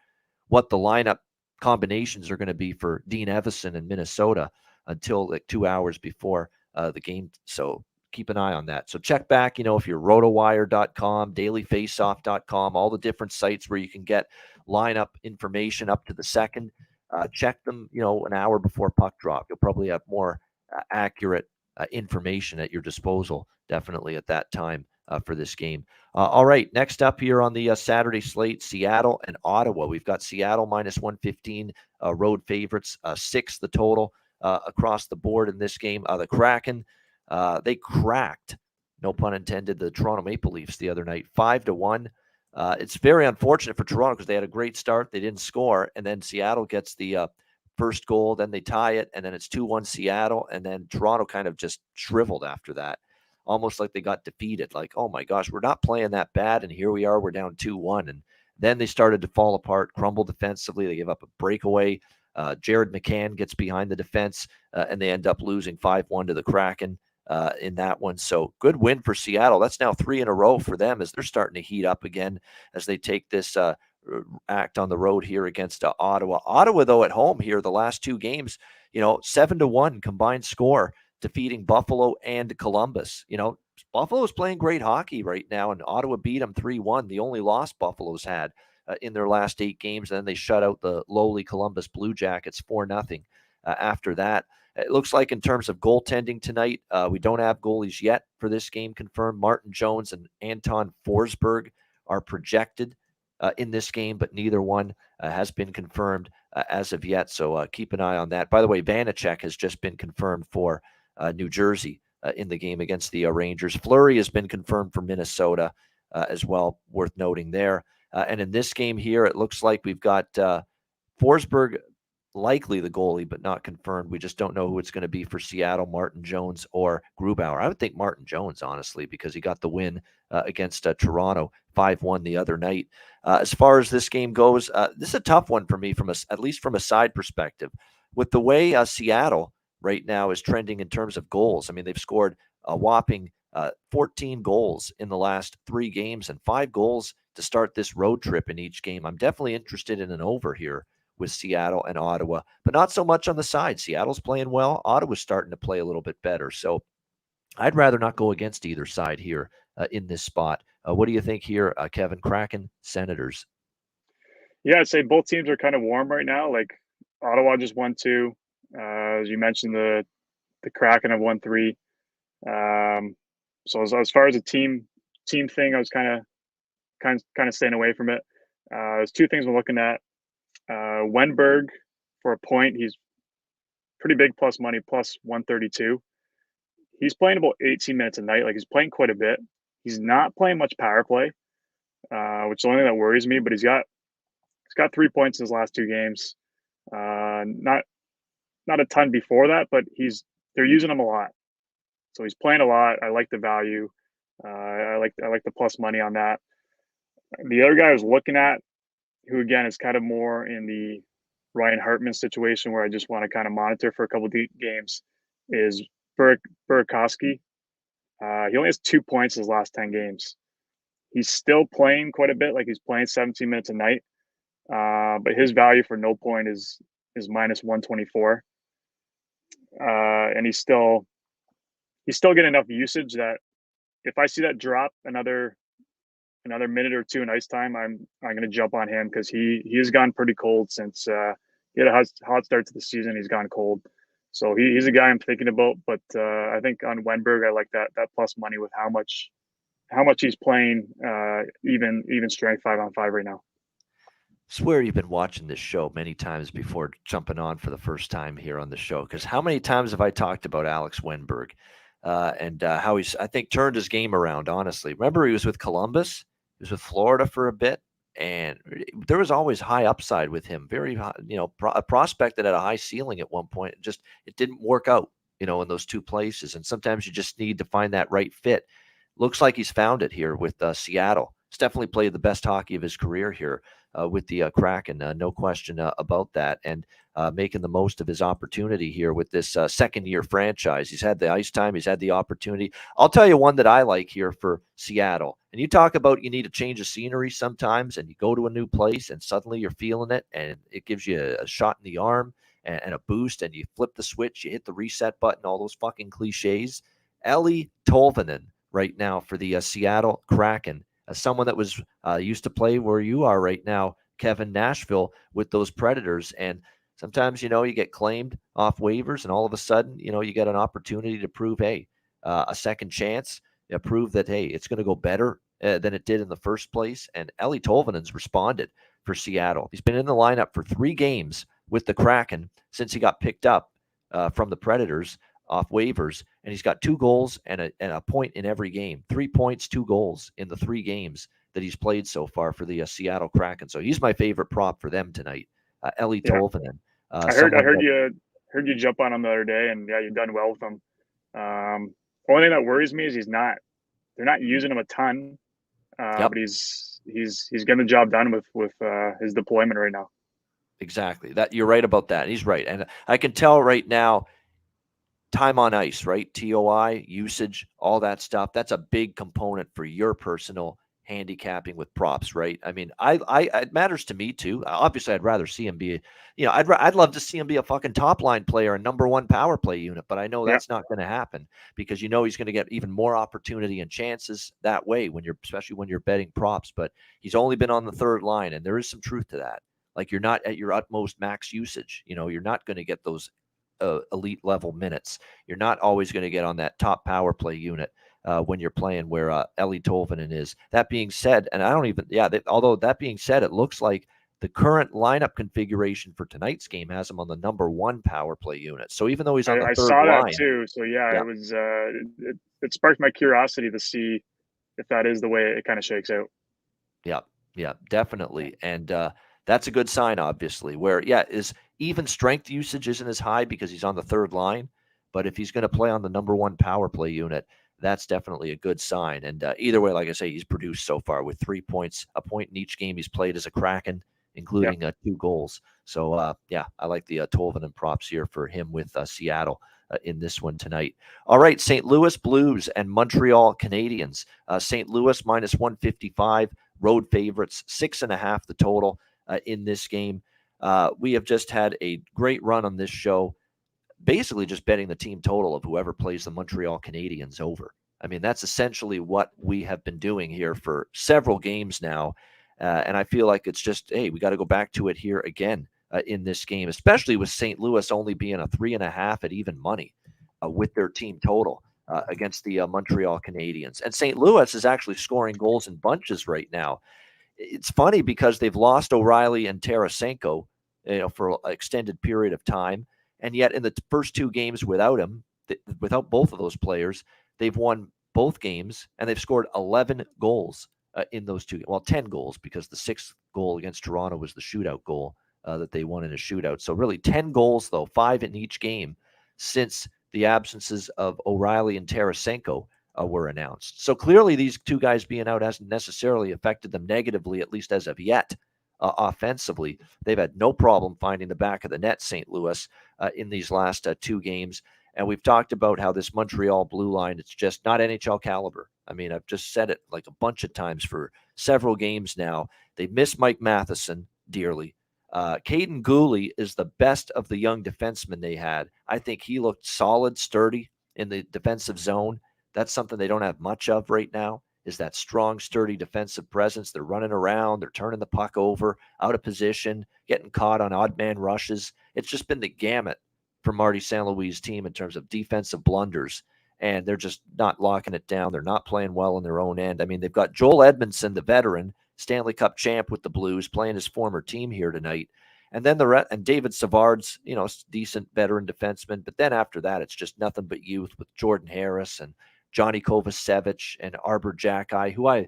what the lineup combinations are going to be for Dean Evason in Minnesota until like 2 hours before the game. So keep an eye on that. So check back, if you're rotowire.com, dailyfaceoff.com, all the different sites where you can get lineup information up to the second. Check them, an hour before puck drop. You'll probably have more accurate information at your disposal, definitely at that time for this game. All right, next up here on the Saturday slate, Seattle and Ottawa. We've got Seattle minus 115, road favorites, 6 the total across the board in this game. The Kraken, they cracked, no pun intended, the Toronto Maple Leafs the other night, 5-1. It's very unfortunate for Toronto because they had a great start. They didn't score, and then Seattle gets the first goal, then they tie it, and then it's 2-1 Seattle, and then Toronto kind of just shriveled after that, almost like they got defeated. Like, oh my gosh, we're not playing that bad, and here we are, we're down 2-1. And then they started to fall apart, crumble defensively. They give up a breakaway. Jared McCann gets behind the defense, and they end up losing 5-1 to the Kraken in that one. So good win for Seattle. That's now 3 in a row for them as they're starting to heat up again as they take this act on the road here against Ottawa. Ottawa, though, at home here, the last 2 games, 7-1 combined score, defeating Buffalo and Columbus. Buffalo's playing great hockey right now, and Ottawa beat them 3-1. The only loss Buffalo's had in their last 8 games. And then they shut out the lowly Columbus Blue Jackets 4-0 after that. It looks like in terms of goaltending tonight, we don't have goalies yet for this game confirmed. Martin Jones and Anton Forsberg are projected in this game, but neither one has been confirmed as of yet. So keep an eye on that. By the way, Vanacek has just been confirmed for New Jersey in the game against the Rangers. Fleury has been confirmed for Minnesota as well, worth noting there. And in this game here, it looks like we've got Forsberg likely the goalie, but not confirmed. We just don't know who it's going to be for Seattle, Martin Jones or Grubauer. I would think Martin Jones, honestly, because he got the win against Toronto 5-1 the other night. As far as this game goes, this is a tough one for me, at least from a side perspective. With the way Seattle right now is trending in terms of goals, I mean, they've scored a whopping 14 goals in the last 3 games and 5 goals to start this road trip in each game. I'm definitely interested in an over here with Seattle and Ottawa, but not so much on the side. Seattle's playing well. Ottawa's starting to play a little bit better. So I'd rather not go against either side here in this spot. What do you think here, Kevin? Kraken, Senators? Yeah, I'd say both teams are kind of warm right now. Like Ottawa just won 2. As you mentioned, the Kraken have won 3. So as far as a team thing, I was kind of staying away from it. There's 2 things we're looking at. Wenberg for a point, he's pretty big plus money, plus 132. He's playing about 18 minutes a night. Like, he's playing quite a bit. He's not playing much power play, which is the only thing that worries me. But he's got 3 points in his last 2 games. Not a ton before that, but they're using him a lot. So he's playing a lot. I like the value. I like the plus money on that. The other guy I was looking at, who again is kind of more in the Ryan Hartman situation where I just want to kind of monitor for a couple of games, is Burakovsky. He only has 2 points in his last 10 games. He's still playing quite a bit, like he's playing 17 minutes a night. But his value for no point is minus 124. And he's still getting enough usage that if I see that drop another minute or 2 in ice time, I'm going to jump on him because he has gone pretty cold since he had a hot start to the season. He's gone cold, so he's a guy I'm thinking about. But I think on Wenberg, I like that plus money with how much he's playing, even strength 5-on-5 right now. Swear you've been watching this show many times before jumping on for the first time here on the show, because how many times have I talked about Alex Wenberg and how he's, I think, turned his game around, honestly. Remember, he was with Columbus. He was with Florida for a bit, and there was always high upside with him. Very, a prospect that had a high ceiling at one point. It didn't work out, in those 2 places. And sometimes you just need to find that right fit. Looks like he's found it here with Seattle. He's definitely played the best hockey of his career here with the Kraken, no question about that, and making the most of his opportunity here with this second-year franchise. He's had the ice time. He's had the opportunity. I'll tell you one that I like here for Seattle. And you talk about you need a change of scenery sometimes, and you go to a new place, and suddenly you're feeling it, and it gives you a shot in the arm and a boost, and you flip the switch, you hit the reset button, all those fucking cliches. Ellie Tolvanen right now for the Seattle Kraken, someone that was used to play where you are right now, Kevin, Nashville, with those Predators. And sometimes, you get claimed off waivers, and all of a sudden, you get an opportunity to prove, hey, a second chance, prove that, hey, it's going to go better than it did in the first place. And Ellie Tolvanen's responded for Seattle. He's been in the lineup for 3 games with the Kraken since he got picked up from the Predators off waivers, and he's got 2 goals and a point in every game. 3 points, 2 goals in the 3 games that he's played so far for the Seattle Kraken. So he's my favorite prop for them tonight, Ellie Tolvanen. I heard you jump on him the other day, and you've done well with him. Only thing that worries me is they're not using him a ton, but he's getting the job done with his deployment right now. Exactly. That you're right about that. He's right, and I can tell right now. Time on ice, right? TOI, usage, all that stuff. That's a big component for your personal handicapping with props, right? I mean, it matters to me too. Obviously, I'd rather see him be, I'd love to see him be a fucking top line player, a number 1 power play unit, but I know that's not going to happen because he's going to get even more opportunity and chances that way especially when you're betting props. But he's only been on the 3rd line, and there is some truth to that. Like, you're not at your utmost max usage. You're not going to get those elite level minutes. You're not always going to get on that top power play unit when you're playing where Ellie Tolvanen is. That being said, and although that being said, it looks like the current lineup configuration for tonight's game has him on the number 1 power play unit. So even though he's on the 3rd line. I saw that too. So it was it sparked my curiosity to see if that is the way it kind of shakes out. Yeah, definitely. And that's a good sign, obviously, where, his even strength usage isn't as high because he's on the 3rd line. But if he's going to play on the number 1 power play unit, that's definitely a good sign. And either way, like I say, he's produced so far with 3 points, a point in each game he's played as a Kraken, including 2 goals. So, I like the Tolvanen props here for him with Seattle in this one tonight. All right, St. Louis Blues and Montreal Canadiens. St. Louis minus 155, road favorites, 6.5 the total in this game. We have just had a great run on this show, basically just betting the team total of whoever plays the Montreal Canadiens over. I mean, that's essentially what we have been doing here for several games now. And I feel like it's just, hey, we got to go back to it here again in this game, especially with St. Louis only being a 3.5 at even money with their team total against the Montreal Canadiens. And St. Louis is actually scoring goals in bunches right now. It's funny because they've lost O'Reilly and Tarasenko, for an extended period of time. And yet in the first 2 games without him, without both of those players, they've won both games and they've scored 11 goals in those 2. Well, 10 goals because the 6th goal against Toronto was the shootout goal that they won in a shootout. So really 10 goals, though, 5 in each game since the absences of O'Reilly and Tarasenko were announced. So clearly these 2 guys being out hasn't necessarily affected them negatively, at least as of yet. Offensively, they've had no problem finding the back of the net, St. Louis, in these last 2 games. And we've talked about how this Montreal blue line, it's just not NHL caliber. I mean, I've just said it like a bunch of times for several games now. They miss Mike Matheson dearly. Caden Gooley is the best of the young defensemen they had. I think he looked solid, sturdy in the defensive zone. That's something they don't have much of right now, is that strong, sturdy defensive presence. They're running around. They're turning the puck over, out of position, getting caught on odd man rushes. It's just been the gamut for Marty St. Louis' team in terms of defensive blunders, and they're just not locking it down. They're not playing well on their own end. I mean, they've got Joel Edmondson, the veteran, Stanley Cup champ with the Blues, playing his former team here tonight. And then and David Savard's, decent veteran defenseman. But then after that, it's just nothing but youth with Jordan Harris and Johnny Kovacevic and Arbor Jacki, who I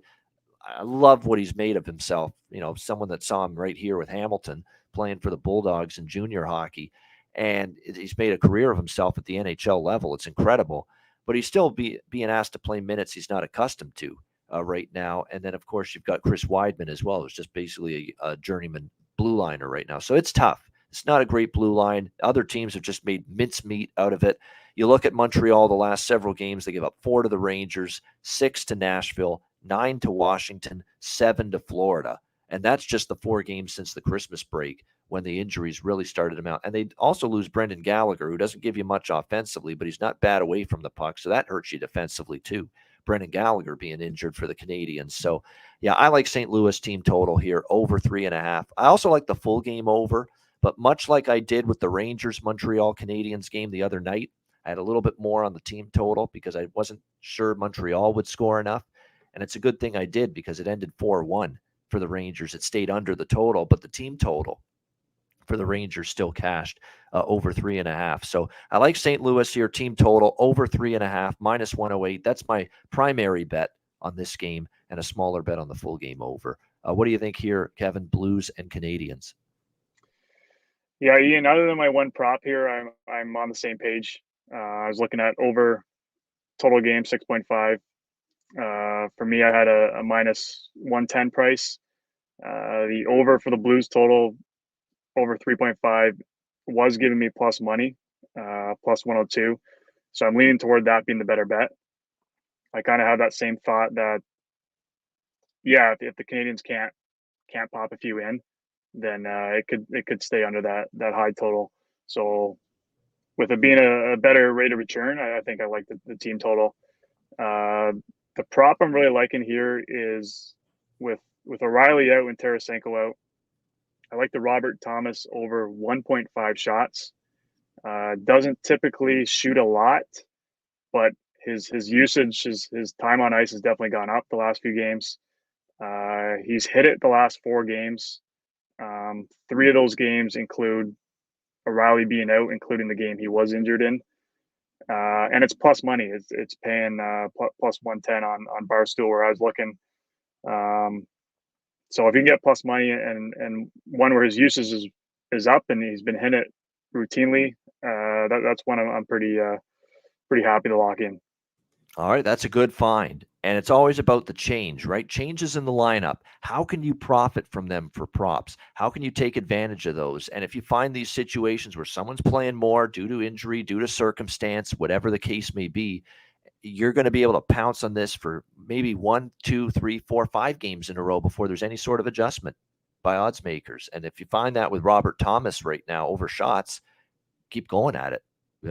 love what he's made of himself. Someone that saw him right here with Hamilton playing for the Bulldogs in junior hockey. And he's made a career of himself at the NHL level. It's incredible. But he's still being asked to play minutes he's not accustomed to right now. And then, of course, you've got Chris Weidman as well, who's just basically a journeyman blue liner right now. So it's tough. It's not a great blue line. Other teams have just made mincemeat out of it. You look at Montreal the last several games, they give up 4 to the Rangers, 6 to Nashville, 9 to Washington, 7 to Florida. And that's just the 4 games since the Christmas break when the injuries really started to mount. And they also lose Brendan Gallagher, who doesn't give you much offensively, but he's not bad away from the puck. So that hurts you defensively too. Brendan Gallagher being injured for the Canadiens. So, yeah, I like St. Louis team total here, over 3.5. I also like the full game over, but much like I did with the Rangers-Montreal Canadiens game the other night, I had a little bit more on the team total because I wasn't sure Montreal would score enough. And it's a good thing I did because it ended 4-1 for the Rangers. It stayed under the total, but the team total for the Rangers still cashed over 3.5. So I like St. Louis here, team total over 3.5, minus 108. That's my primary bet on this game, and a smaller bet on the full game over. What do you think here, Kevin? Blues and Canadiens. Yeah, Ian, other than my one prop here, I'm on the same page. I was looking at over total game 6.5. For me, I had a minus 110 price. The over for the Blues total over 3.5 was giving me plus money, plus 102. So I'm leaning toward that being the better bet. I kind of have that same thought that, yeah, if the Canadiens can't pop a few in, then it could stay under that high total. So with it being a better rate of return, I think I like the team total. The prop I'm really liking here is with O'Reilly out and Tarasenko out. I like the Robert Thomas over 1.5 shots. Doesn't typically shoot a lot, but his usage, his time on ice has definitely gone up the last few games. He's hit it the last 4 games. 3 of those games include O'Reilly being out, including the game he was injured in. And it's plus money. It's paying plus 110 on Barstool where I was looking. So if you can get plus money and one where his usage is up and he's been hitting it routinely, that's one I'm pretty happy to lock in. All right, that's a good find. And it's always about the change, right? Changes in the lineup. How can you profit from them for props? How can you take advantage of those? And if you find these situations where someone's playing more due to injury, due to circumstance, whatever the case may be, you're going to be able to pounce on this for maybe 1, 2, 3, 4, 5 games in a row before there's any sort of adjustment by odds makers. And if you find that with Robert Thomas right now over shots, keep going at it.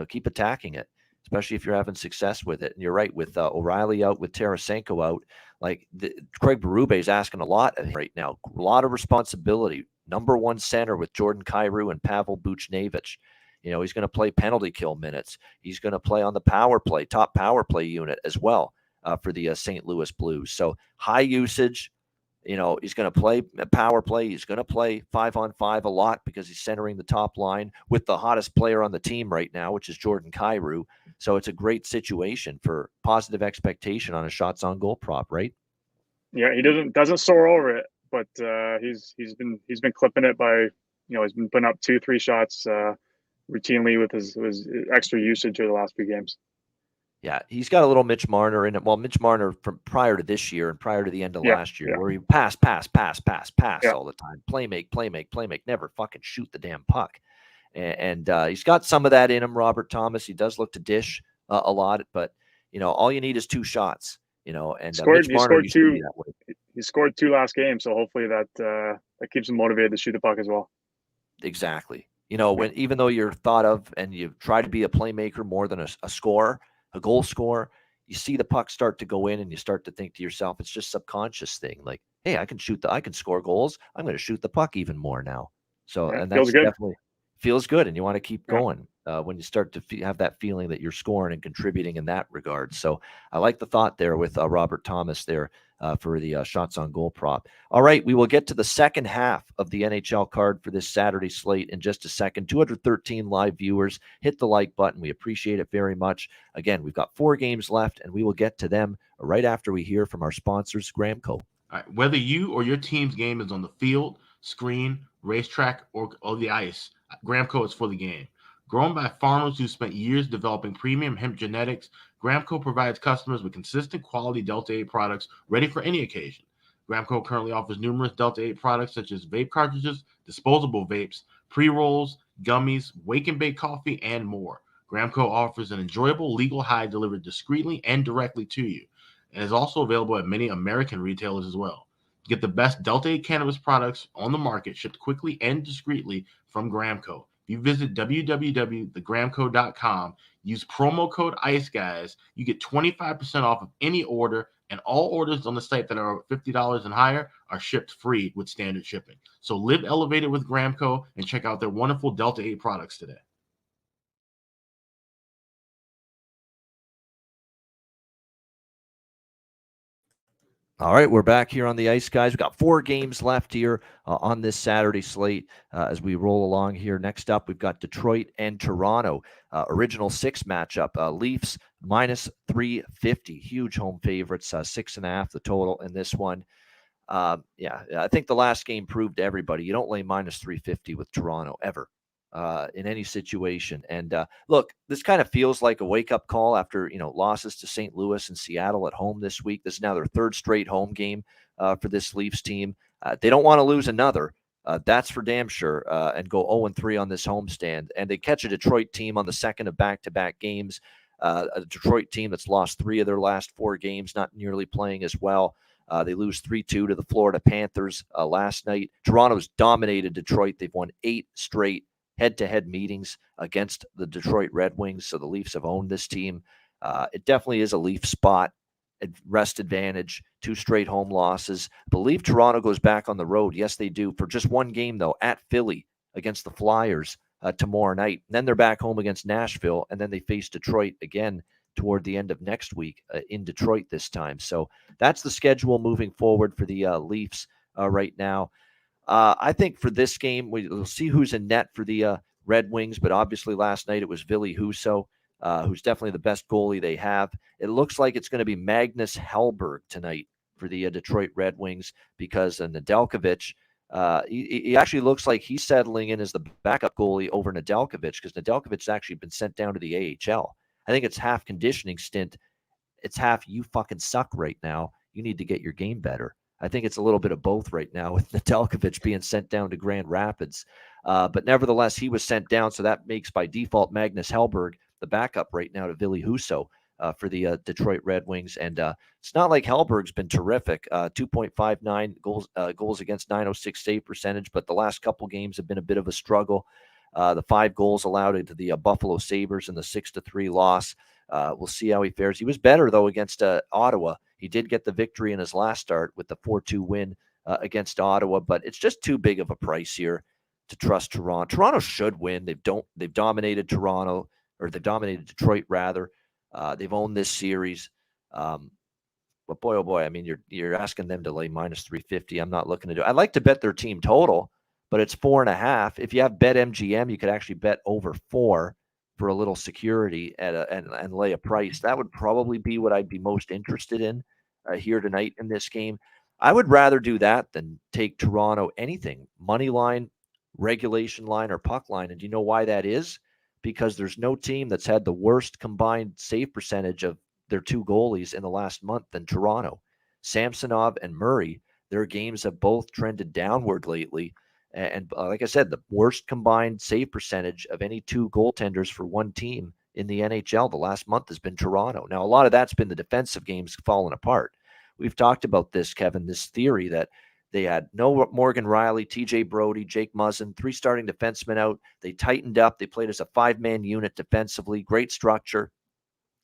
Keep attacking it, especially if you're having success with it. And you're right, with O'Reilly out, with Tarasenko out, like Craig Berube is asking a lot of him right now, a lot of responsibility. Number 1 center with Jordan Kyrou and Pavel Buchnevich. He's going to play penalty kill minutes. He's going to play on the power play, top power play unit as well for the St. Louis Blues. So high usage. He's going to play power play. He's going to play 5-on-5 a lot because he's centering the top line with the hottest player on the team right now, which is Jordan Kyrou. So it's a great situation for positive expectation on a shots on goal prop, right? Yeah, he doesn't soar over it, but he's been clipping it by, he's been putting up 2-3 shots routinely with his extra usage over the last few games. Yeah, he's got a little Mitch Marner in it. Well, Mitch Marner from prior to this year and prior to the end of last year, where he pass all the time. Play make, never fucking shoot the damn puck. And he's got some of that in him, Robert Thomas. He does look to dish a lot, but, all you need is 2 shots, and Mitch Marner used to be that way. He scored 2 last game, so hopefully that keeps him motivated to shoot the puck as well. Exactly. Even though you're thought of and you try to be a playmaker more than a scorer, a goal scorer, you see the puck start to go in and you start to think to yourself, it's just subconscious thing. Like, hey, I can score goals. I'm going to shoot the puck even more now. So, and that's definitely feels good. And you want to keep going when you start to have that feeling that you're scoring and contributing in that regard. So I like the thought there with Robert Thomas there for the shots on goal prop. All right, we will get to the second half of the NHL card for this Saturday slate in just a second. 213 live viewers. Hit the like button. We appreciate it very much. Again, we've got 4 games left, and we will get to them right after we hear from our sponsors, Gramco. All right, whether you or your team's game is on the field, screen, racetrack, or the ice, Gramco is for the game. Grown by farmers who spent years developing premium hemp genetics, Gramco provides customers with consistent quality Delta 8 products ready for any occasion. Gramco currently offers numerous Delta 8 products such as vape cartridges, disposable vapes, pre-rolls, gummies, wake and bake coffee, and more. Gramco offers an enjoyable legal high delivered discreetly and directly to you, and is also available at many American retailers as well. Get the best Delta 8 cannabis products on the market, shipped quickly and discreetly from Gramco. If you visit www.thegramco.com, use promo code ICEGUYS, you get 25% off of any order, and all orders on the site that are $50 and higher are shipped free with standard shipping. So live elevated with Gramco and check out their wonderful Delta 8 products today. All right, we're back here on the ice, guys. We've got 4 games left here on this Saturday slate as we roll along here. Next up, we've got Detroit and Toronto. Original 6 matchup. Leafs minus 350. Huge home favorites, 6.5 the total in this one. I think the last game proved to everybody you don't lay minus 350 with Toronto ever. In any situation. And look, this kind of feels like a wake-up call after, losses to St. Louis and Seattle at home this week. This is now their 3rd straight home game for this Leafs team. They don't want to lose another. That's for damn sure, and go 0-3 on this homestand. And they catch a Detroit team on the second of back-to-back games, a Detroit team that's lost 3 of their last 4 games, not nearly playing as well. They lose 3-2 to the Florida Panthers last night. Toronto's dominated Detroit. They've won 8 straight head-to-head meetings against the Detroit Red Wings, so the Leafs have owned this team. It definitely is a Leaf spot, rest advantage, 2 straight home losses. I believe Toronto goes back on the road. Yes, they do, for just 1 game, though, at Philly against the Flyers tomorrow night. And then they're back home against Nashville, and then they face Detroit again toward the end of next week in Detroit this time. So that's the schedule moving forward for the Leafs right now. I think for this game, we'll see who's in net for the Red Wings, but obviously last night it was Ville Husso, who's definitely the best goalie they have. It looks like it's going to be Magnus Hellberg tonight for the Detroit Red Wings because Nedeljkovic, he actually looks like he's settling in as the backup goalie over Nedeljkovic because Nedeljkovic's actually been sent down to the AHL. I think it's half conditioning stint. It's half you fucking suck right now. You need to get your game better. I think it's a little bit of both right now with Nedeljkovic being sent down to Grand Rapids. But nevertheless, he was sent down, so that makes by default Magnus Hellberg the backup right now to Ville Husso for the Detroit Red Wings. And it's not like Hellberg's been terrific. 2.59 goals against, 906 save percentage, but the last couple games have been a bit of a struggle. The 5 goals allowed to the Buffalo Sabres in the 6-3 loss. We'll see how he fares. He was better, though, against Ottawa. He did get the victory in his last start with the 4-2 win against Ottawa, but it's just too big of a price here to trust Toronto. Toronto should win. They've dominated Toronto, or they've dominated Detroit, rather. They've owned this series. But boy, oh boy, I mean, you're asking them to lay minus 350. I'm not looking to do it. I'd like to bet their team total, but it's 4.5. If you have BetMGM, you could actually bet over 4 for a little security and lay a price. That would probably be what I'd be most interested in here tonight in this game. I would rather do that than take Toronto anything, money line, regulation line, or puck line. And do you know why that is? Because there's no team that's had the worst combined save percentage of their 2 goalies in the last month than Toronto. Samsonov and Murray, their games have both trended downward lately. And like I said, the worst combined save percentage of any 2 goaltenders for one team in the NHL the last month has been Toronto. Now, a lot of that's been the defensive games falling apart. We've talked about this, Kevin, this theory that they had no Morgan Riley, TJ Brody, Jake Muzzin, 3 starting defensemen out. They tightened up. They played as a 5-man unit defensively, great structure.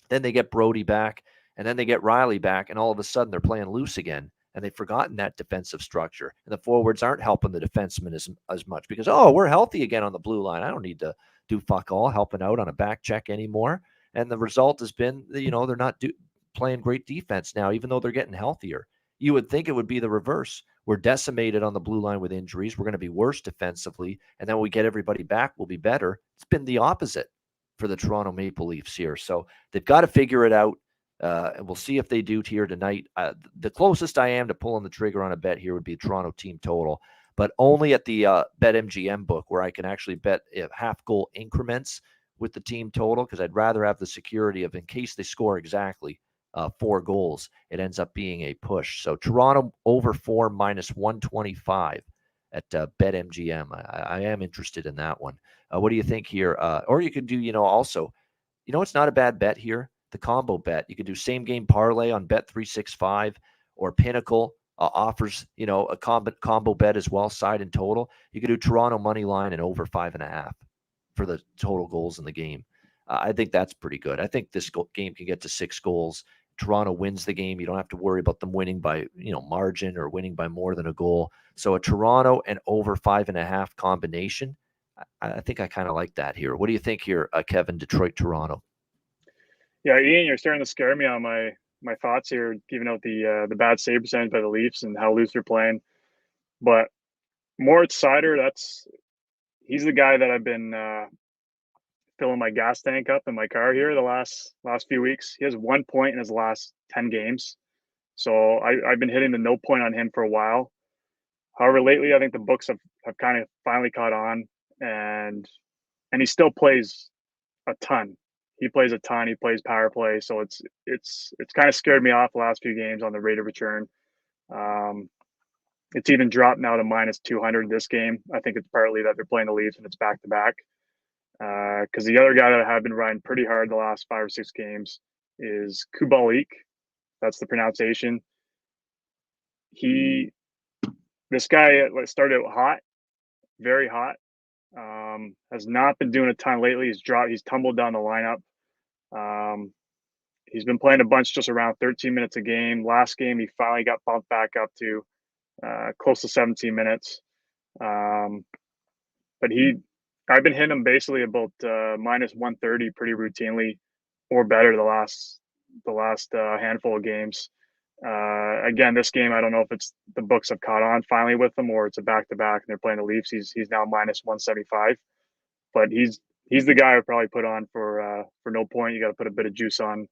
Then they get Brody back, and then they get Riley back, and all of a sudden they're playing loose again. And they've forgotten that defensive structure. And the forwards aren't helping the defensemen as much because, we're healthy again on the blue line. I don't need to do fuck all helping out on a back check anymore. And the result has been, they're not playing great defense now, even though they're getting healthier. You would think it would be the reverse. We're decimated on the blue line with injuries. We're going to be worse defensively. And then when we get everybody back, we'll be better. It's been the opposite for the Toronto Maple Leafs here. So they've got to figure it out. And we'll see if they do here tonight. The closest I am to pulling the trigger on a bet here would be Toronto team total, but only at the BetMGM book where I can actually bet half goal increments with the team total because I'd rather have the security of in case they score exactly 4 goals, it ends up being a push. So Toronto over 4 minus 125 at BetMGM. I am interested in that one. What do you think here? Or you could do, also, it's not a bad bet here. The combo bet. You could do same game parlay on Bet365 or Pinnacle offers, a combo bet as well, side and total. You could do Toronto money line and over 5.5 for the total goals in the game. I think that's pretty good. I think this game can get to 6 goals. Toronto wins the game. You don't have to worry about them winning by, margin or winning by more than a goal. So a Toronto and over 5.5 combination, I think I kind of like that here. What do you think here, Kevin? Detroit, Toronto. Yeah, Ian, you're starting to scare me on my thoughts here, giving out the bad save percentage by the Leafs and how loose they're playing. But Moritz Seider, he's the guy that I've been filling my gas tank up in my car here the last few weeks. He has 1 point in his last 10 games. So I've been hitting the no point on him for a while. However, lately I think the books have kind of finally caught on, and he still plays a ton. He plays a ton. He plays power play. So it's kind of scared me off the last few games on the rate of return. It's even dropped now to minus 200 this game. I think it's partly that they're playing the Leafs and it's back to back. Because the other guy that I have been riding pretty hard the last 5 or 6 games is Kubalik. That's the pronunciation. This guy started out hot, very hot. Has not been doing a ton lately. He's tumbled down the lineup. He's been playing a bunch just around 13 minutes a game. Last game, he finally got bumped back up to close to 17 minutes. But I've been hitting him basically about minus 130 pretty routinely, or better the last handful of games. Again, this game, I don't know if it's the books have caught on finally with him, or it's a back-to-back and they're playing the Leafs. He's now minus 175, but he's the guy I would probably put on for no point. You got to put a bit of juice on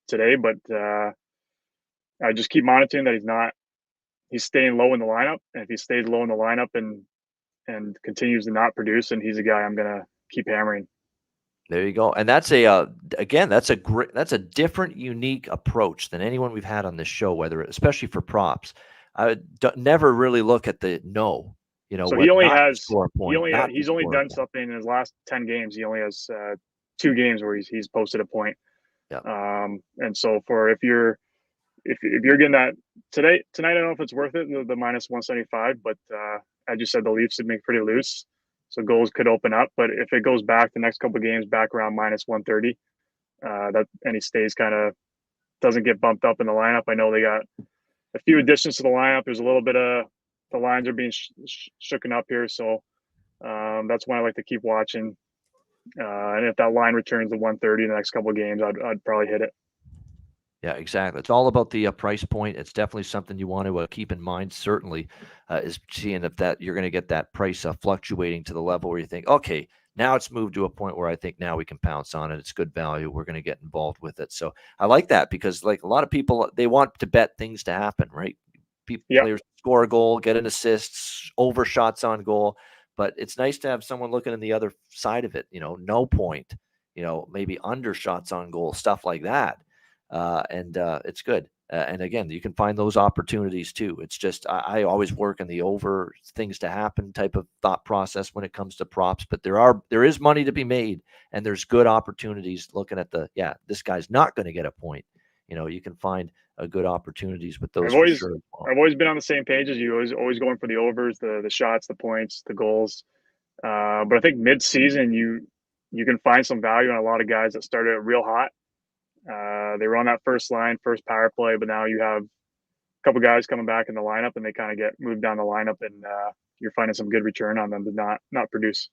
today, but I just keep monitoring that he's staying low in the lineup, and if he stays low in the lineup and continues to not produce, and he's a guy I'm gonna keep hammering. There you go. And that's a different, unique approach than anyone we've had on this show, especially for props. I would never really look at the no. So he's only done something in his last 10 games. He only has 2 games where he's posted a point. Yeah. And so if you're getting that tonight, I don't know if it's worth it, the minus 175, but I just said the Leafs have been pretty loose, so goals could open up. But if it goes back the next couple of games back around minus 130, and he stays doesn't get bumped up in the lineup. I know they got a few additions to the lineup. There's a little bit of the lines are being shooken up here, so that's why I like to keep watching. And if that line returns to 130 in the next couple of games, I'd probably hit it. Yeah, exactly. It's all about the price point. It's definitely something you want to keep in mind. Certainly, is seeing if that you're going to get that price fluctuating to the level where you think, okay, now it's moved to a point where I think now we can pounce on it. It's good value. We're going to get involved with it. So I like that, because like a lot of people, they want to bet things to happen, right? Players score a goal, get an assist, over shots on goal. But it's nice to have someone looking in the other side of it. No point. Maybe under shots on goal, stuff like that. And it's good. And again, you can find those opportunities too. It's just, I always work in the over things to happen type of thought process when it comes to props, but there is money to be made, and there's good opportunities looking at this guy's not going to get a point. You can find good opportunities with those. I've always been on the same page as you, always going for the overs, the shots, the points, the goals. But I think mid-season, you can find some value on a lot of guys that started real hot. They were on that first power play, but now you have a couple guys coming back in the lineup, and they kind of get moved down the lineup, and you're finding some good return on them to not produce.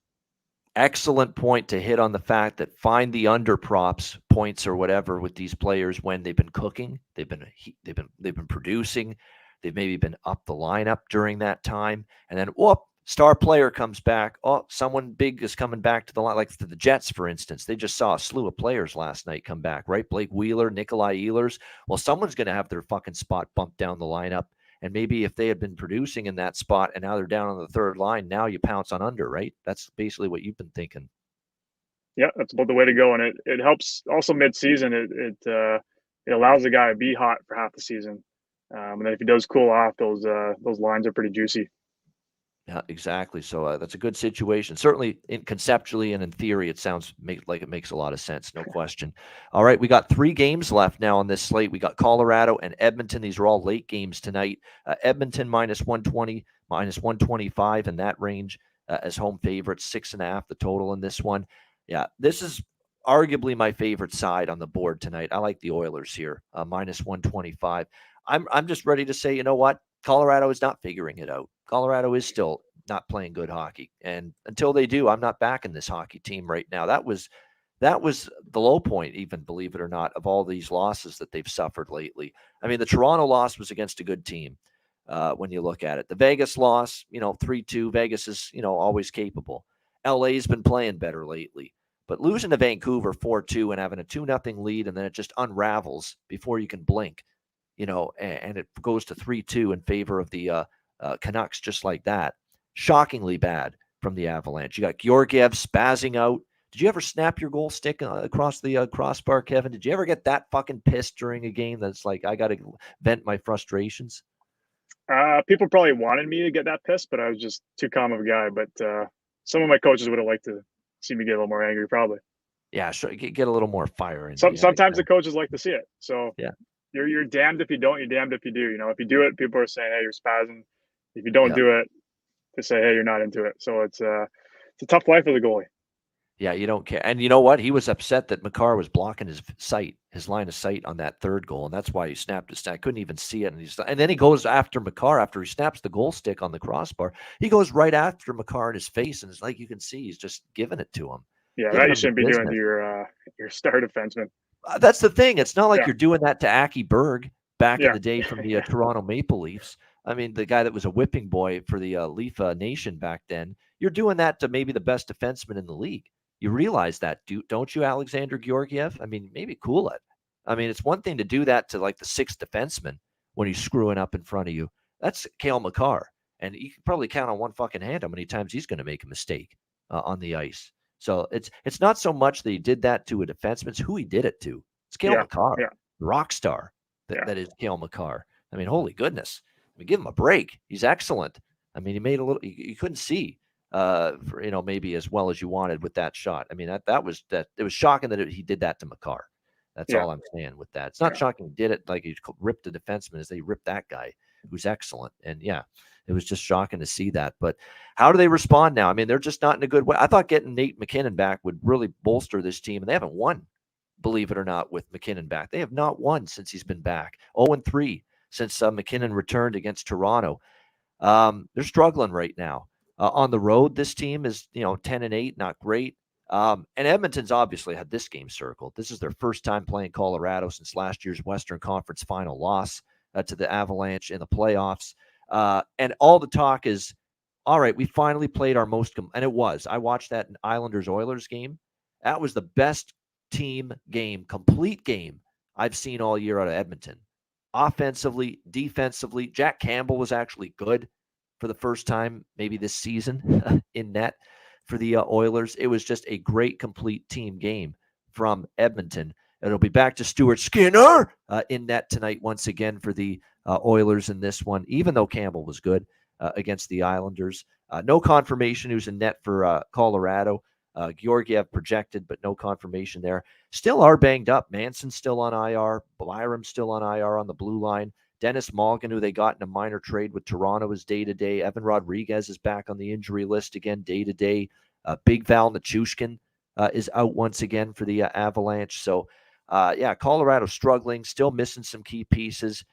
Excellent point to hit on the fact that find the under props points or whatever with these players when they've been cooking, they've been producing, they've maybe been up the lineup during that time, and then star player comes back. Oh, someone big is coming back to the line, like the Jets, for instance. They just saw a slew of players last night come back, right? Blake Wheeler, Nikolai Ehlers. Well, someone's going to have their fucking spot bumped down the lineup. And maybe if they had been producing in that spot and now they're down on the third line, now you pounce on under, right? That's basically what you've been thinking. Yeah, that's about the way to go. And it helps also mid-season. It allows the guy to be hot for half the season. And then if he does cool off, those lines are pretty juicy. Yeah, exactly. So that's a good situation. Certainly, conceptually and in theory, it sounds like it makes a lot of sense. No question. All right, we got 3 games left now on this slate. We got Colorado and Edmonton. These are all late games tonight. Edmonton minus 120, minus 125 in that range as home favorites. 6.5 the total in this one. Yeah, this is arguably my favorite side on the board tonight. I like the Oilers here, minus 125. I'm just ready to say, you know what? Colorado is not figuring it out. Colorado is still not playing good hockey. And until they do, I'm not backing this hockey team right now. That was the low point, even, believe it or not, of all these losses that they've suffered lately. I mean, the Toronto loss was against a good team when you look at it. The Vegas loss, 3-2. Vegas is, always capable. LA's been playing better lately. But losing to Vancouver 4-2 and having a 2-0 lead, and then it just unravels before you can blink, and it goes to 3-2 in favor of the Canucks just like that. Shockingly bad from the Avalanche. You got Georgiev spazzing out. Did you ever snap your goal stick across the crossbar, Kevin? Did you ever get that fucking pissed during a game that's like, I got to vent my frustrations? People probably wanted me to get that pissed, but I was just too calm of a guy. But some of my coaches would have liked to see me get a little more angry, probably. Yeah, sure. Get a little more fire in. Sometimes the coaches like to see it. So yeah, you're damned if you don't. You're damned if you do. If you do it, people are saying, "Hey, you're spazzing." If you don't do it, they say, "Hey, you're not into it." So it's a tough life for the goalie. Yeah, you don't care. And you know what? He was upset that Makar was blocking his line of sight on that third goal, and that's why he snapped his stick. I couldn't even see it. And then he goes after Makar after he snaps the goal stick on the crossbar. He goes right after Makar in his face, and it's like you can see he's just giving it to him. Yeah, that you shouldn't be doing to your star defenseman. That's the thing. It's not like you're doing that to Aki Berg back in the day from the Toronto Maple Leafs. I mean, the guy that was a whipping boy for the Leaf Nation back then. You're doing that to maybe the best defenseman in the league. You realize that, don't you, Alexander Georgiev? I mean, maybe cool it. I mean, it's one thing to do that to like the 6th defenseman when he's screwing up in front of you. That's Cale Makar. And you can probably count on one fucking hand how many times he's going to make a mistake on the ice. So it's not so much that he did that to a defenseman, it's who he did it to. It's Cale Makar, rock star that is Cale Makar. I mean, holy goodness. I mean, give him a break. He's excellent. I mean, he made a little, you couldn't see, maybe as well as you wanted with that shot. I mean, it was shocking that he did that to Makar. That's all I'm saying with that. It's not shocking he did it like he ripped the defenseman as they ripped that guy who's excellent. And it was just shocking to see that. But how do they respond now? I mean, they're just not in a good way. I thought getting Nate McKinnon back would really bolster this team, and they haven't won, believe it or not, with McKinnon back. They have not won since he's been back. 0-3 since McKinnon returned against Toronto. They're struggling right now. On the road, this team is 10-8, not great. And Edmonton's obviously had this game circled. This is their first time playing Colorado since last year's Western Conference final loss to the Avalanche in the playoffs. And all the talk is, all right, we finally played our most, and it was. I watched that Islanders-Oilers game. That was the best team game, complete game I've seen all year out of Edmonton. Offensively, defensively, Jack Campbell was actually good for the first time maybe this season in net for the Oilers. It was just a great, complete team game from Edmonton. It'll be back to Stuart Skinner in net tonight once again for the Oilers in this one, even though Campbell was good against the Islanders. No confirmation who's in net for Colorado. Georgiev projected, but no confirmation there. Still are banged up. Manson's still on IR. Byram's still on IR on the blue line. Dennis Malgin, who they got in a minor trade with Toronto, is day-to-day. Evan Rodriguez is back on the injury list again, day-to-day. Big Val Nichushkin is out once again for the Avalanche. So, Colorado struggling, still missing some key pieces.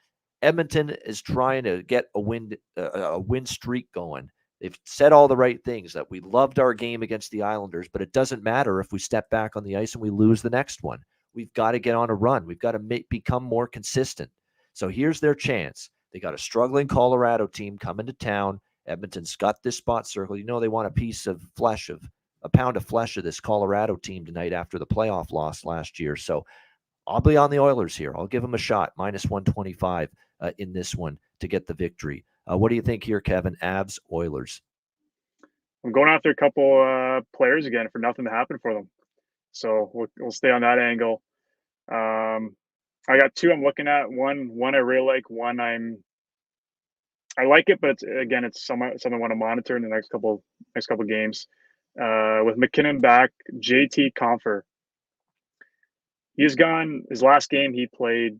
Edmonton is trying to get a win streak going. They've said all the right things, that we loved our game against the Islanders, but it doesn't matter if we step back on the ice and we lose the next one. We've got to get on a run. We've got to become more consistent. So here's their chance. They got a struggling Colorado team coming to town. Edmonton's got this spot circled. They want a pound of flesh of this Colorado team tonight after the playoff loss last year. So I'll be on the Oilers here. I'll give them a shot, minus 125 in this one to get the victory. What do you think here, Kevin? Avs, Oilers. I'm going after a couple players again for nothing to happen for them. So we'll stay on that angle. I got two I'm looking at. One I really like. One I'm I like it, but it's something I want to monitor in the next couple games. With McKinnon back, JT Compher, he's gone. His last game, he played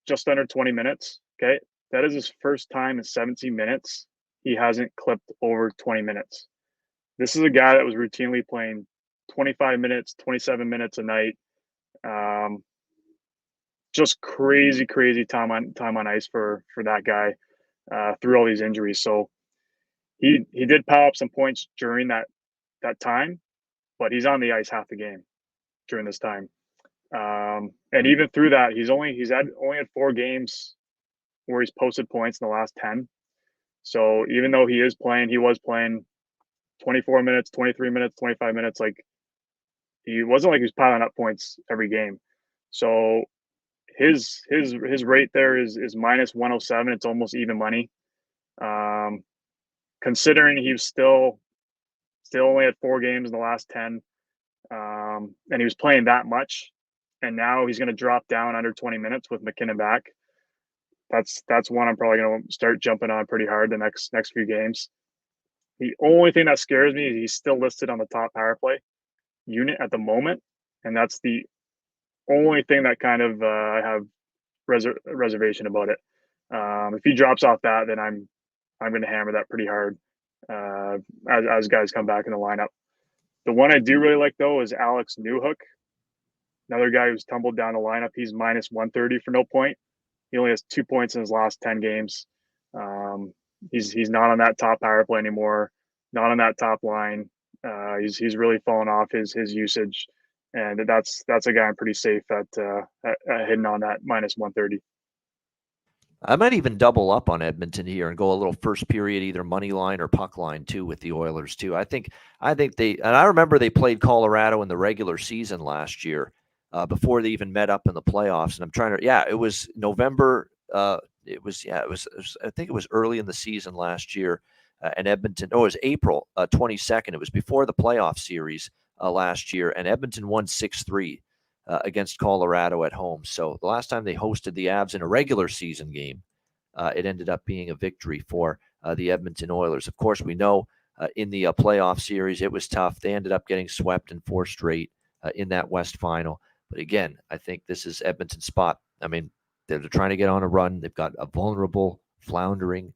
just under 20 minutes. Okay, that is his first time in 17 minutes. He hasn't clipped over 20 minutes. This is a guy that was routinely playing 25 minutes, 27 minutes a night. Just crazy time on ice for that guy through all these injuries. So he did pile up some points during that time, but he's on the ice half the game during this time. And even through that, he's only had 4 games where he's posted points in the last 10. So even though he was playing 24 minutes, 23 minutes, 25 minutes, like he wasn't like he was piling up points every game. So his rate there is minus 107. It's almost even money. Considering he was still only had 4 games in the last 10, and he was playing that much, and now he's going to drop down under 20 minutes with McKinnon back. That's one I'm probably going to start jumping on pretty hard the next few games. The only thing that scares me is he's still listed on the top power play unit at the moment, and that's the only thing that kind of I have reservation about it. If he drops off that, then I'm going to hammer that pretty hard as guys come back in the lineup. The one I do really like though is Alex Newhook, another guy who's tumbled down the lineup. He's minus 130 for no point. He only has 2 points in his last 10 games. He's not on that top power play anymore, not on that top line. He's really fallen off his usage, and that's a guy I'm pretty safe at hitting on that minus 130. I might even double up on Edmonton here and go a little first period, either money line or puck line too, with the Oilers too. I think they, and I remember they played Colorado in the regular season last year before they even met up in the playoffs. And I'm trying to, it was November. I think it was early in the season last year. And Edmonton, it was April 22nd. It was before the playoff series last year, and Edmonton won 6-3 against Colorado at home. So the last time they hosted the Avs in a regular season game, it ended up being a victory for the Edmonton Oilers. Of course, we know in the playoff series it was tough. They ended up getting swept in 4 straight in that West Final. But again, I think this is Edmonton's spot. I mean, they're trying to get on a run. They've got a vulnerable, floundering,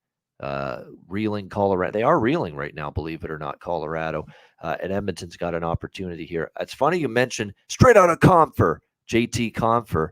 reeling Colorado. They are reeling right now, believe it or not, Colorado. And Edmonton's got an opportunity here. It's funny you mentioned straight out of Compher, JT Compher.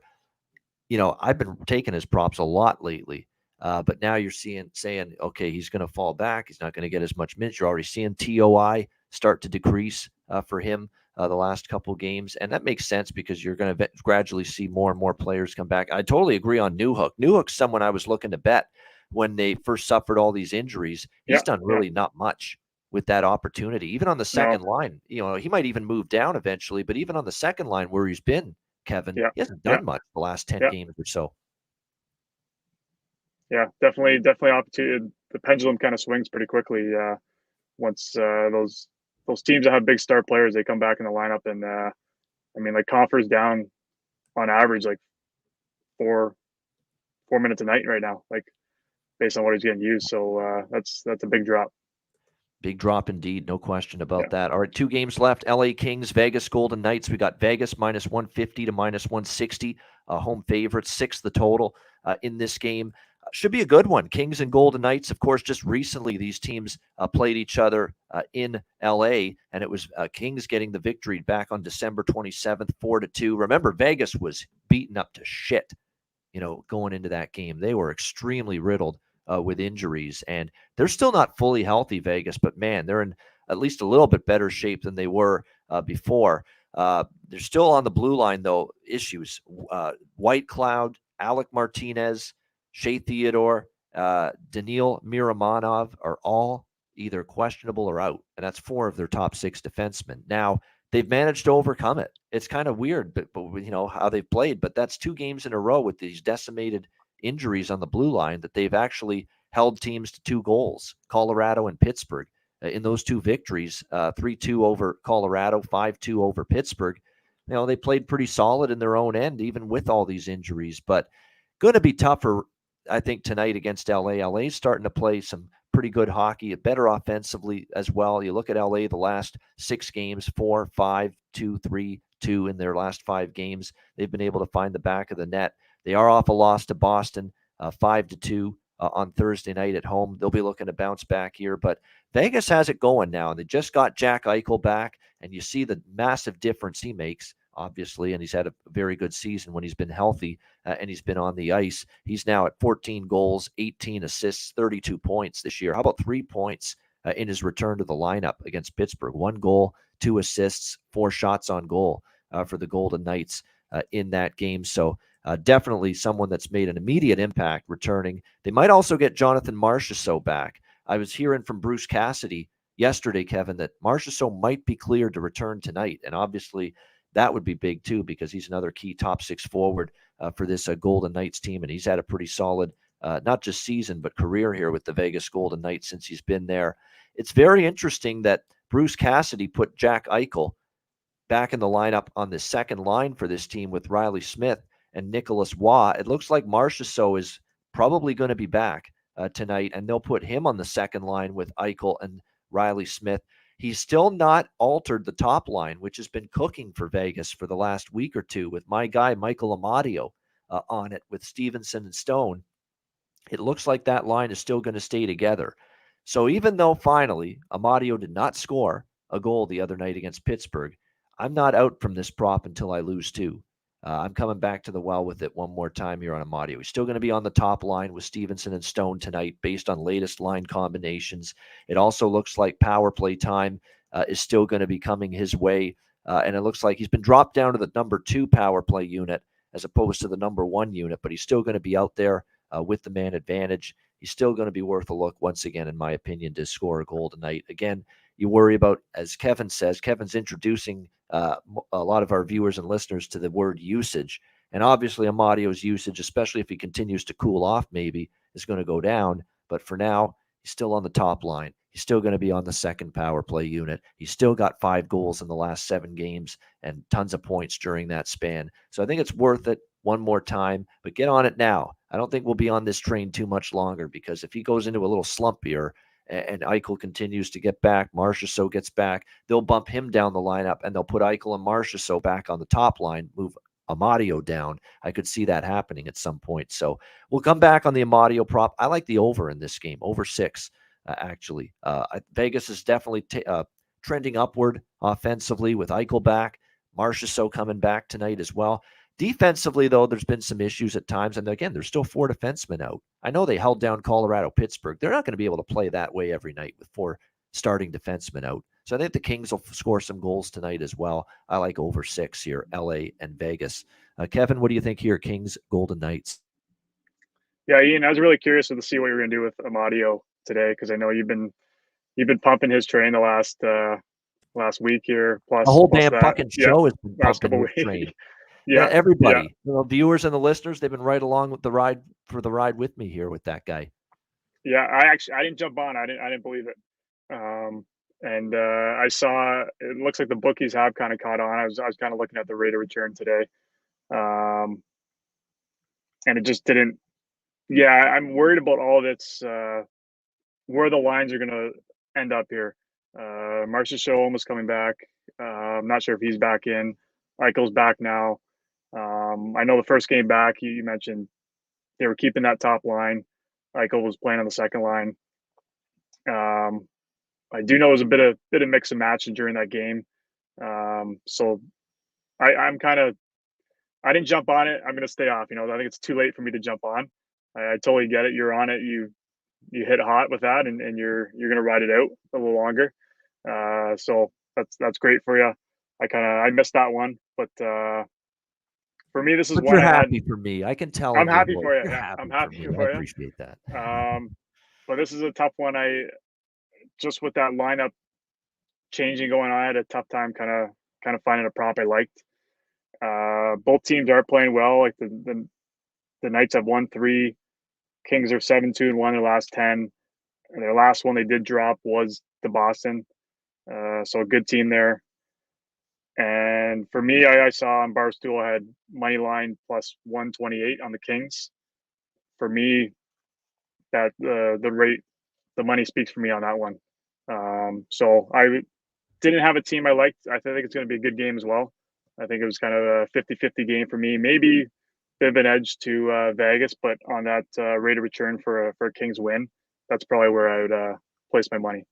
You know, I've been taking his props a lot lately. But now you're saying, okay, he's going to fall back. He's not going to get as much minutes. You're already seeing TOI start to decrease for him the last couple games. And that makes sense because you're going to gradually see more and more players come back. I totally agree on Newhook. Newhook's someone I was looking to bet when they first suffered all these injuries. He's done really not much with that opportunity. Even on the second line, you know, he might even move down eventually, but even on the second line where he's been, Kevin, he hasn't done much the last 10 games or so. Yeah, definitely opportunity. The pendulum kind of swings pretty quickly once those teams that have big star players, they come back in the lineup. And I mean, like Compher's down on average like four minutes a night right now, like based on what he's getting used. So that's a big drop. Big drop indeed, no question about that. All right, 2 games left. LA Kings, Vegas Golden Knights. We got Vegas minus 150 to minus 160. Home favorites, 6 the total in this game. Should be a good one. Kings and Golden Knights, of course, just recently these teams played each other in LA, and it was Kings getting the victory back on December 27th, 4-2. Remember, Vegas was beaten up to shit, you know, going into that game. They were extremely riddled with injuries, and they're still not fully healthy, Vegas, but man, they're in at least a little bit better shape than they were before. They're still on the blue line, though, issues. White Cloud, Alec Martinez, Shea Theodore, Daniil Miramonov are all either questionable or out, and that's 4 of their top 6 defensemen. Now, they've managed to overcome it. It's kind of weird, but you know how they've played, but that's 2 games in a row with these decimated injuries on the blue line that they've actually held teams to 2 goals, Colorado and Pittsburgh. In those 2 victories, 3-2 over Colorado, 5-2 over Pittsburgh. You know, they played pretty solid in their own end, even with all these injuries, but going to be tough for I think tonight against LA, LA's starting to play some pretty good hockey, better offensively as well. You look at LA, the last 6 games, 4, 5, 2, 3, 2 in their last 5 games. They've been able to find the back of the net. They are off a loss to Boston, 5-2 on Thursday night at home. They'll be looking to bounce back here, but Vegas has it going now. They just got Jack Eichel back, and you see the massive difference he makes, obviously, and he's had a very good season when he's been healthy and he's been on the ice. He's now at 14 goals, 18 assists, 32 points this year. How about 3 points in his return to the lineup against Pittsburgh? 1 goal, 2 assists, 4 shots on goal for the Golden Knights in that game. So definitely someone that's made an immediate impact returning. They might also get Jonathan Marchessault back. I was hearing from Bruce Cassidy yesterday, Kevin, that Marchessault might be cleared to return tonight. And obviously that would be big too, because he's another key top 6 forward for this Golden Knights team. And he's had a pretty solid, not just season, but career here with the Vegas Golden Knights since he's been there. It's very interesting that Bruce Cassidy put Jack Eichel back in the lineup on the second line for this team with Riley Smith and Nicholas Waugh. It looks like Marchessault is probably going to be back tonight, and they'll put him on the second line with Eichel and Riley Smith. He's still not altered the top line, which has been cooking for Vegas for the last week or two with my guy, Michael Amadio, on it with Stevenson and Stone. It looks like that line is still going to stay together. So even though finally Amadio did not score a goal the other night against Pittsburgh, I'm not out from this prop until I lose 2. I'm coming back to the well with it one more time here on Amadio. He's still going to be on the top line with Stevenson and Stone tonight based on latest line combinations. It also looks like power play time is still going to be coming his way. And it looks like he's been dropped down to the number 2 power play unit as opposed to the number 1 unit, but he's still going to be out there with the man advantage. He's still going to be worth a look once again, in my opinion, to score a goal tonight. Again, you worry about, as Kevin says, Kevin's introducing a lot of our viewers and listeners to the word usage. And obviously Amadio's usage, especially if he continues to cool off, maybe is going to go down. But for now, he's still on the top line. He's still going to be on the second power play unit. He's still got 5 goals in the last 7 games and tons of points during that span. So I think it's worth it one more time, but get on it now. I don't think we'll be on this train too much longer, because if he goes into a little slump here and Eichel continues to get back, Marchessault gets back, they'll bump him down the lineup and they'll put Eichel and Marchessault back on the top line, move Amadio down. I could see that happening at some point. So we'll come back on the Amadio prop. I like the over in this game, over 6, actually. Vegas is definitely trending upward offensively with Eichel back, Marchessault coming back tonight as well. Defensively, though, there's been some issues at times. And again, there's still 4 defensemen out. I know they held down Colorado, Pittsburgh. They're not going to be able to play that way every night with 4 starting defensemen out. So I think the Kings will score some goals tonight as well. I like over 6 here, LA and Vegas. Kevin, what do you think here, Kings, Golden Knights? Yeah, Ian, I was really curious to see what you're going to do with Amadio today, because I know you've been pumping his train the last week here. Plus, the whole plus damn that, fucking show has been pumping his train. Yeah, everybody, the viewers and the listeners, they've been right along with the ride with me here with that guy. Yeah, I didn't jump on. I didn't believe it. And I saw it looks like the bookies have kind of caught on. I was kind of looking at the rate of return today, and it just didn't. Yeah, I'm worried about all of its where the lines are going to end up here. Marchessault almost coming back. I'm not sure if he's back in. Eichel's back now. I know the first game back, you mentioned they were keeping that top line. Eichel was playing on the second line. I do know it was a bit of mix and match during that game. So I'm kind of, I didn't jump on it. I'm going to stay off. I think it's too late for me to jump on. I totally get it. You're on it. You hit hot with that, and you're going to ride it out a little longer. So that's great for you. I missed that one, but for me, this is you're happy for me. I can tell. I'm happy for you. I'm happy for you. I appreciate that. But this is a tough one. I just with that lineup changing going on, I had a tough time kind of finding a prop I liked. Both teams are playing well. Like the Knights have won 3, Kings are 7-2-1 their last 10. And their last one they did drop was to Boston. So a good team there. And for me, I saw on Barstool I had money line plus 128 on the Kings for me, that the money speaks for me on that one. So I didn't have a team I liked. I think it's going to be a good game as well. I think it was kind of a 50-50 game for me. Maybe a bit of an edge to Vegas, but on that rate of return for a Kings win, that's probably where I would place my money.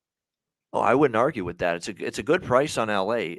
Oh, I wouldn't argue with that. It's a good price on LA.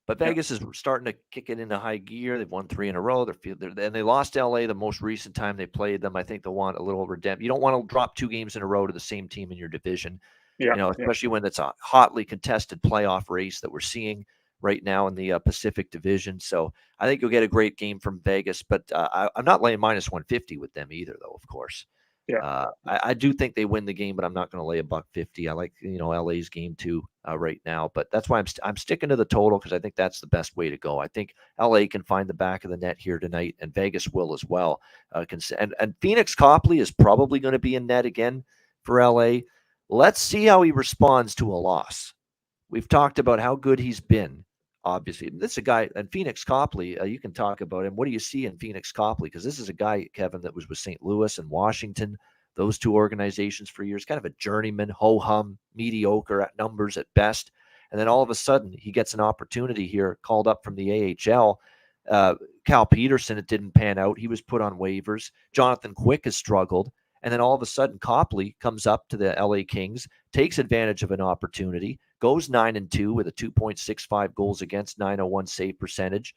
But Yeah. Vegas is starting to kick it into high gear. They've won 3 in a row. And they lost LA the most recent time they played them. I think they'll want a little redemption. You don't want to drop 2 games in a row to the same team in your division. Yeah, especially when it's a hotly contested playoff race that we're seeing right now in the Pacific Division. So I think you'll get a great game from Vegas, but I'm not laying minus 150 with them either, though, of course. Yeah. I do think they win the game, but I'm not going to lay $1.50. I like LA's game too right now, but that's why I'm sticking to the total because I think that's the best way to go. I think LA can find the back of the net here tonight, and Vegas will as well. And Phoenix Copley is probably going to be in net again for LA. Let's see how he responds to a loss. We've talked about how good he's been. Obviously, this is a guy, and Phoenix Copley, you can talk about him. What do you see in Phoenix Copley? Because this is a guy, Kevin, that was with St. Louis and Washington, those 2 organizations for years, kind of a journeyman, ho-hum, mediocre at numbers at best. And then all of a sudden, he gets an opportunity here, called up from the AHL. Cal Peterson, it didn't pan out. He was put on waivers. Jonathan Quick has struggled. And then all of a sudden, Copley comes up to the LA Kings, takes advantage of an opportunity, goes 9-2 with a 2.65 goals against, 901 save percentage.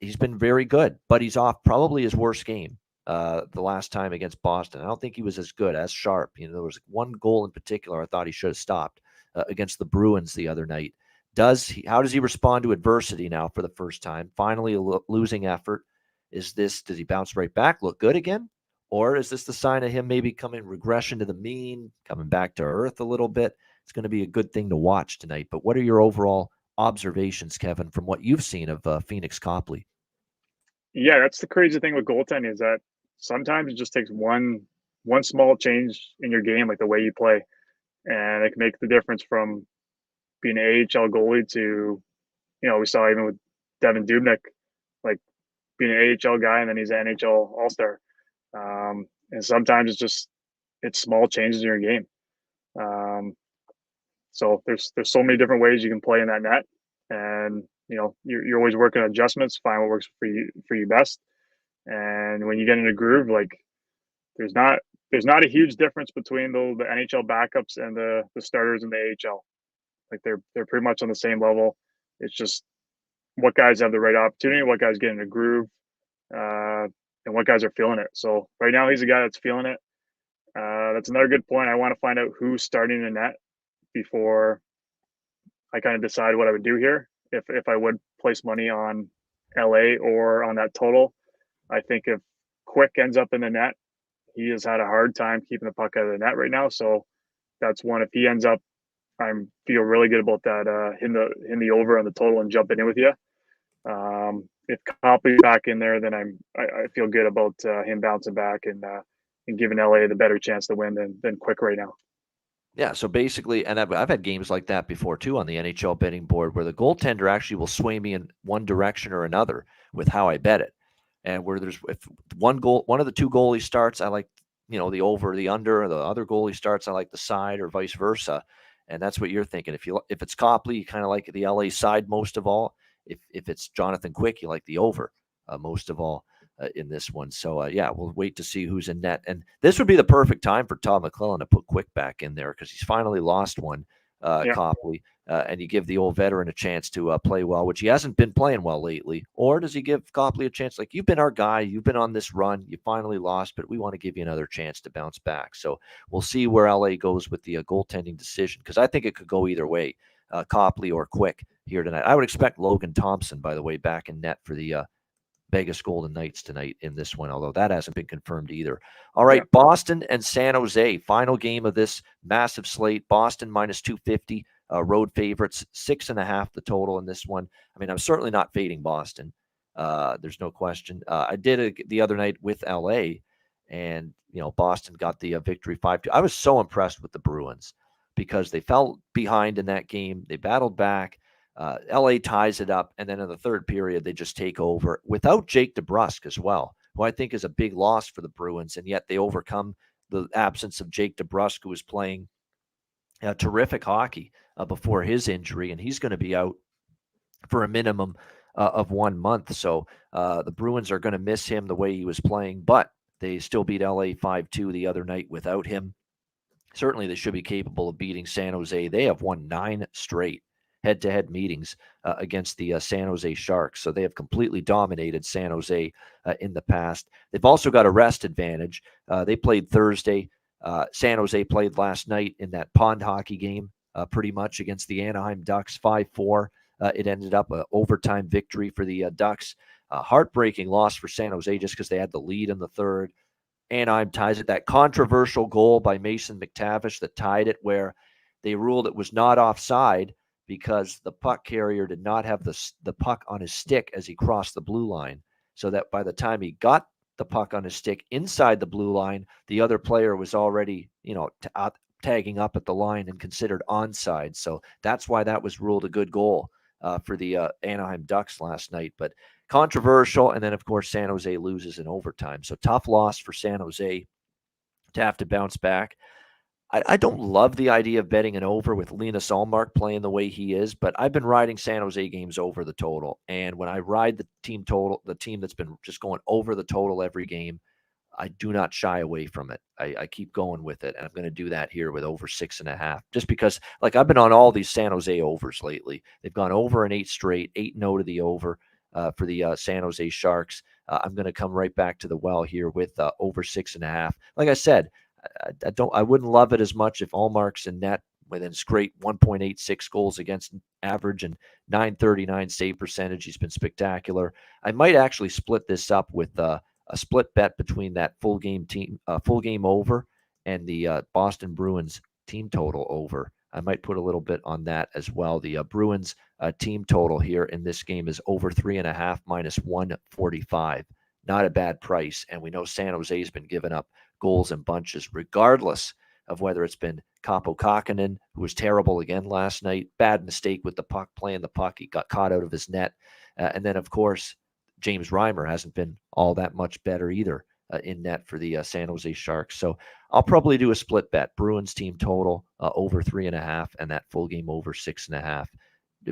He's been very good, but he's off probably his worst game the last time against Boston. I don't think he was as good, as sharp. There was 1 goal in particular I thought he should have stopped against the Bruins the other night. How does he respond to adversity now for the first time? Finally, a losing effort. Does he bounce right back, look good again? Or is this the sign of him maybe coming regression to the mean, coming back to earth a little bit? It's going to be a good thing to watch tonight. But what are your overall observations, Kevin, from what you've seen of Phoenix Copley? Yeah, that's the crazy thing with goaltending is that sometimes it just takes one small change in your game, like the way you play, and it can make the difference from being an AHL goalie to, we saw even with Devin Dubnyk, like being an AHL guy and then he's an NHL All-Star. And sometimes it's small changes in your game. So there's so many different ways you can play in that net, and you're always working on adjustments, find what works for you best. And when you get in a groove, like there's not a huge difference between the NHL backups and the starters in the AHL. Like they're pretty much on the same level. It's just what guys have the right opportunity, what guys get in a groove, and what guys are feeling it. So right now he's a guy that's feeling it. That's another good point. I want to find out who's starting the net before I kind of decide what I would do here. If I would place money on LA or on that total, I think if Quick ends up in the net, he has had a hard time keeping the puck out of the net right now. So that's one. If he ends up, I feel really good about that. Hitting the over on the total and jumping in with you. If Copley's back in there, then I feel good about him bouncing back and giving LA the better chance to win than Quick right now. Yeah, so basically, and I've had games like that before too on the NHL betting board where the goaltender actually will sway me in one direction or another with how I bet it. And where if one of the 2 goalies starts, I like the over, the under, or the other goalie starts, I like the side, or vice versa. And that's what you're thinking. If it's Copley, you kind of like the LA side most of all. If it's Jonathan Quick, you like the over most of all in this one. So, yeah, we'll wait to see who's in net. And this would be the perfect time for Todd McClellan to put Quick back in there because he's finally lost one, Copley. And you give the old veteran a chance to play well, which he hasn't been playing well lately. Or does he give Copley a chance? Like, you've been our guy. You've been on this run. You finally lost, but we want to give you another chance to bounce back. So we'll see where LA goes with the goaltending decision because I think it could go either way, Copley or Quick here tonight. I would expect Logan Thompson, by the way, back in net for the Vegas Golden Knights tonight in this one, although that hasn't been confirmed either. All right, Boston and San Jose, final game of this massive slate. Boston minus 250, road favorites, 6.5 the total in this one. I mean, I'm certainly not fading Boston. There's no question. I did it the other night with LA, and Boston got the victory 5-2. I was so impressed with the Bruins because they fell behind in that game. They battled back. LA ties it up, and then in the third period, they just take over without Jake DeBrusk as well, who I think is a big loss for the Bruins, and yet they overcome the absence of Jake DeBrusk, who was playing terrific hockey before his injury, and he's going to be out for a minimum of 1 month. So the Bruins are going to miss him the way he was playing, but they still beat LA 5-2 the other night without him. Certainly they should be capable of beating San Jose. They have won 9 straight head-to-head meetings against the San Jose Sharks. So they have completely dominated San Jose in the past. They've also got a rest advantage. They played Thursday. San Jose played last night in that pond hockey game pretty much against the Anaheim Ducks, 5-4. It ended up an overtime victory for the Ducks. Heartbreaking loss for San Jose just because they had the lead in the third. Anaheim ties it. That controversial goal by Mason McTavish that tied it, where they ruled it was not offside because the puck carrier did not have the puck on his stick as he crossed the blue line, so that by the time he got the puck on his stick inside the blue line, the other player was already, tagging up at the line and considered onside. So that's why that was ruled a good goal for the Anaheim Ducks last night. But controversial, and then, of course, San Jose loses in overtime. So tough loss for San Jose to have to bounce back. I don't love the idea of betting an over with Linus Ullmark playing the way he is, but I've been riding San Jose games over the total. And when I ride the team total, the team that's been just going over the total every game, I do not shy away from it. I keep going with it, and I'm going to do that here with over 6.5, just because, I've been on all these San Jose overs lately. They've gone over in 8 straight, 8-0 to the over for the San Jose Sharks. I'm going to come right back to the well here with over 6.5. Like I said, I wouldn't love it as much if Ullmark's in net within his great 1.86 goals against average and 939 save percentage. He's been spectacular. I might actually split this up with a split bet between that full game over and the Boston Bruins team total over. I might put a little bit on that as well. The Bruins team total here in this game is over 3.5 minus 145. Not a bad price. And we know San Jose has been giving up goals in bunches, regardless of whether it's been Kaapo Kähkönen, who was terrible again last night. Bad mistake with the puck, playing the puck. He got caught out of his net. And then, of course, James Reimer hasn't been all that much better either in net for the San Jose Sharks. So I'll probably do a split bet. Bruins team total over 3.5 and that full game over 6.5,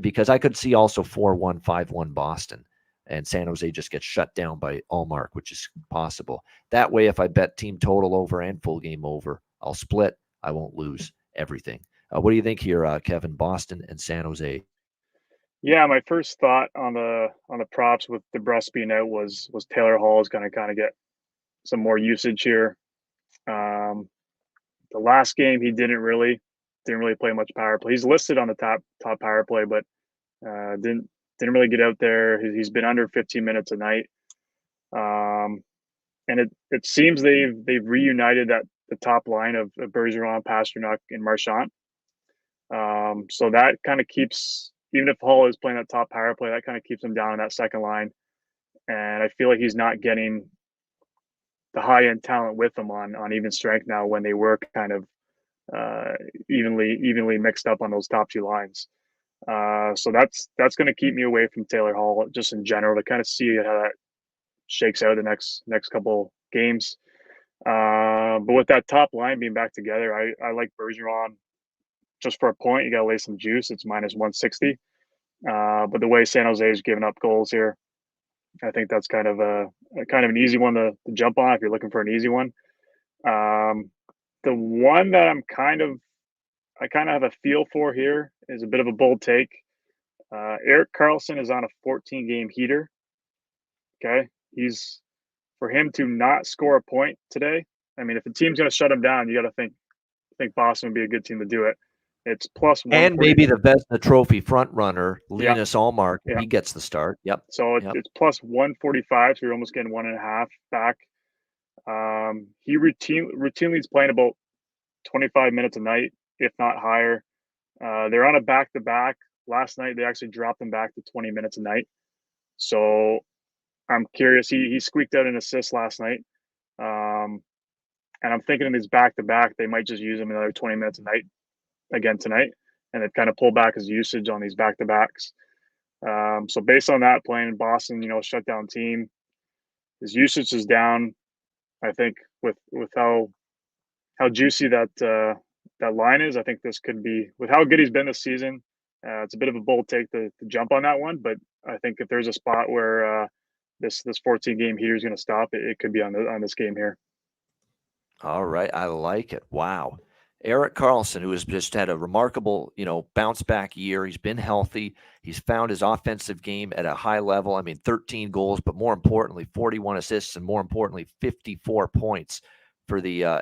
because I could see also 4-1, 5-1 Boston, and San Jose just gets shut down by Ullmark, which is possible. That way, if I bet team total over and full game over, I'll split. I won't lose everything. What do you think here, Kevin? Boston and San Jose? Yeah, my first thought on the props with DeBrusk being out was Taylor Hall is going to kind of get some more usage here. The last game he didn't really play much power play. He's listed on the top power play, but didn't really get out there. He's been under 15 minutes a night, and it seems they've reunited the top line of Bergeron, Pasternak, and Marchand. So that kind of keeps, even if Hall is playing that top power play, that kind of keeps him down in that second line. And I feel like he's not getting the high end talent with him on even strength now, when they were kind of evenly mixed up on those top two lines. So that's going to keep me away from Taylor Hall just in general, to kind of see how that shakes out the next couple games. But with that top line being back together, I like Bergeron just for a point. You got to lay some juice. It's minus 160. But the way San Jose is giving up goals here, I think that's kind of an easy one to jump on if you're looking for an easy one. The one that I kind of have a feel for here is a bit of a bold take. Erik Karlsson is on a 14-game heater. Okay, for him to not score a point today. I mean, if the team's going to shut him down, you got to think Boston would be a good team to do it. It's plus 1. And maybe the Vezina Trophy front runner, Linus Ullmark, he gets the start. Yep. So it's plus 145, so you're almost getting 1.5 back. He routinely is playing about 25 minutes a night, if not higher. They're on a back-to-back. Last night, they actually dropped him back to 20 minutes a night. So I'm curious. He squeaked out an assist last night. And I'm thinking in his back-to-back, they might just use him another 20 minutes a night again tonight, and they've kind of pulled back his usage on these back-to-backs. So based on that, playing in Boston, shutdown team, his usage is down. I think with how juicy that line is, I think this could be, with how good he's been this season. It's a bit of a bold take to jump on that one, but I think if there's a spot where this 14 game heater is going to stop, it could be on this game here. All right, I like it. Wow. Erik Karlsson, who has just had a remarkable, bounce back year. He's been healthy. He's found his offensive game at a high level. I mean, 13 goals, but more importantly, 41 assists, and more importantly, 54 points for the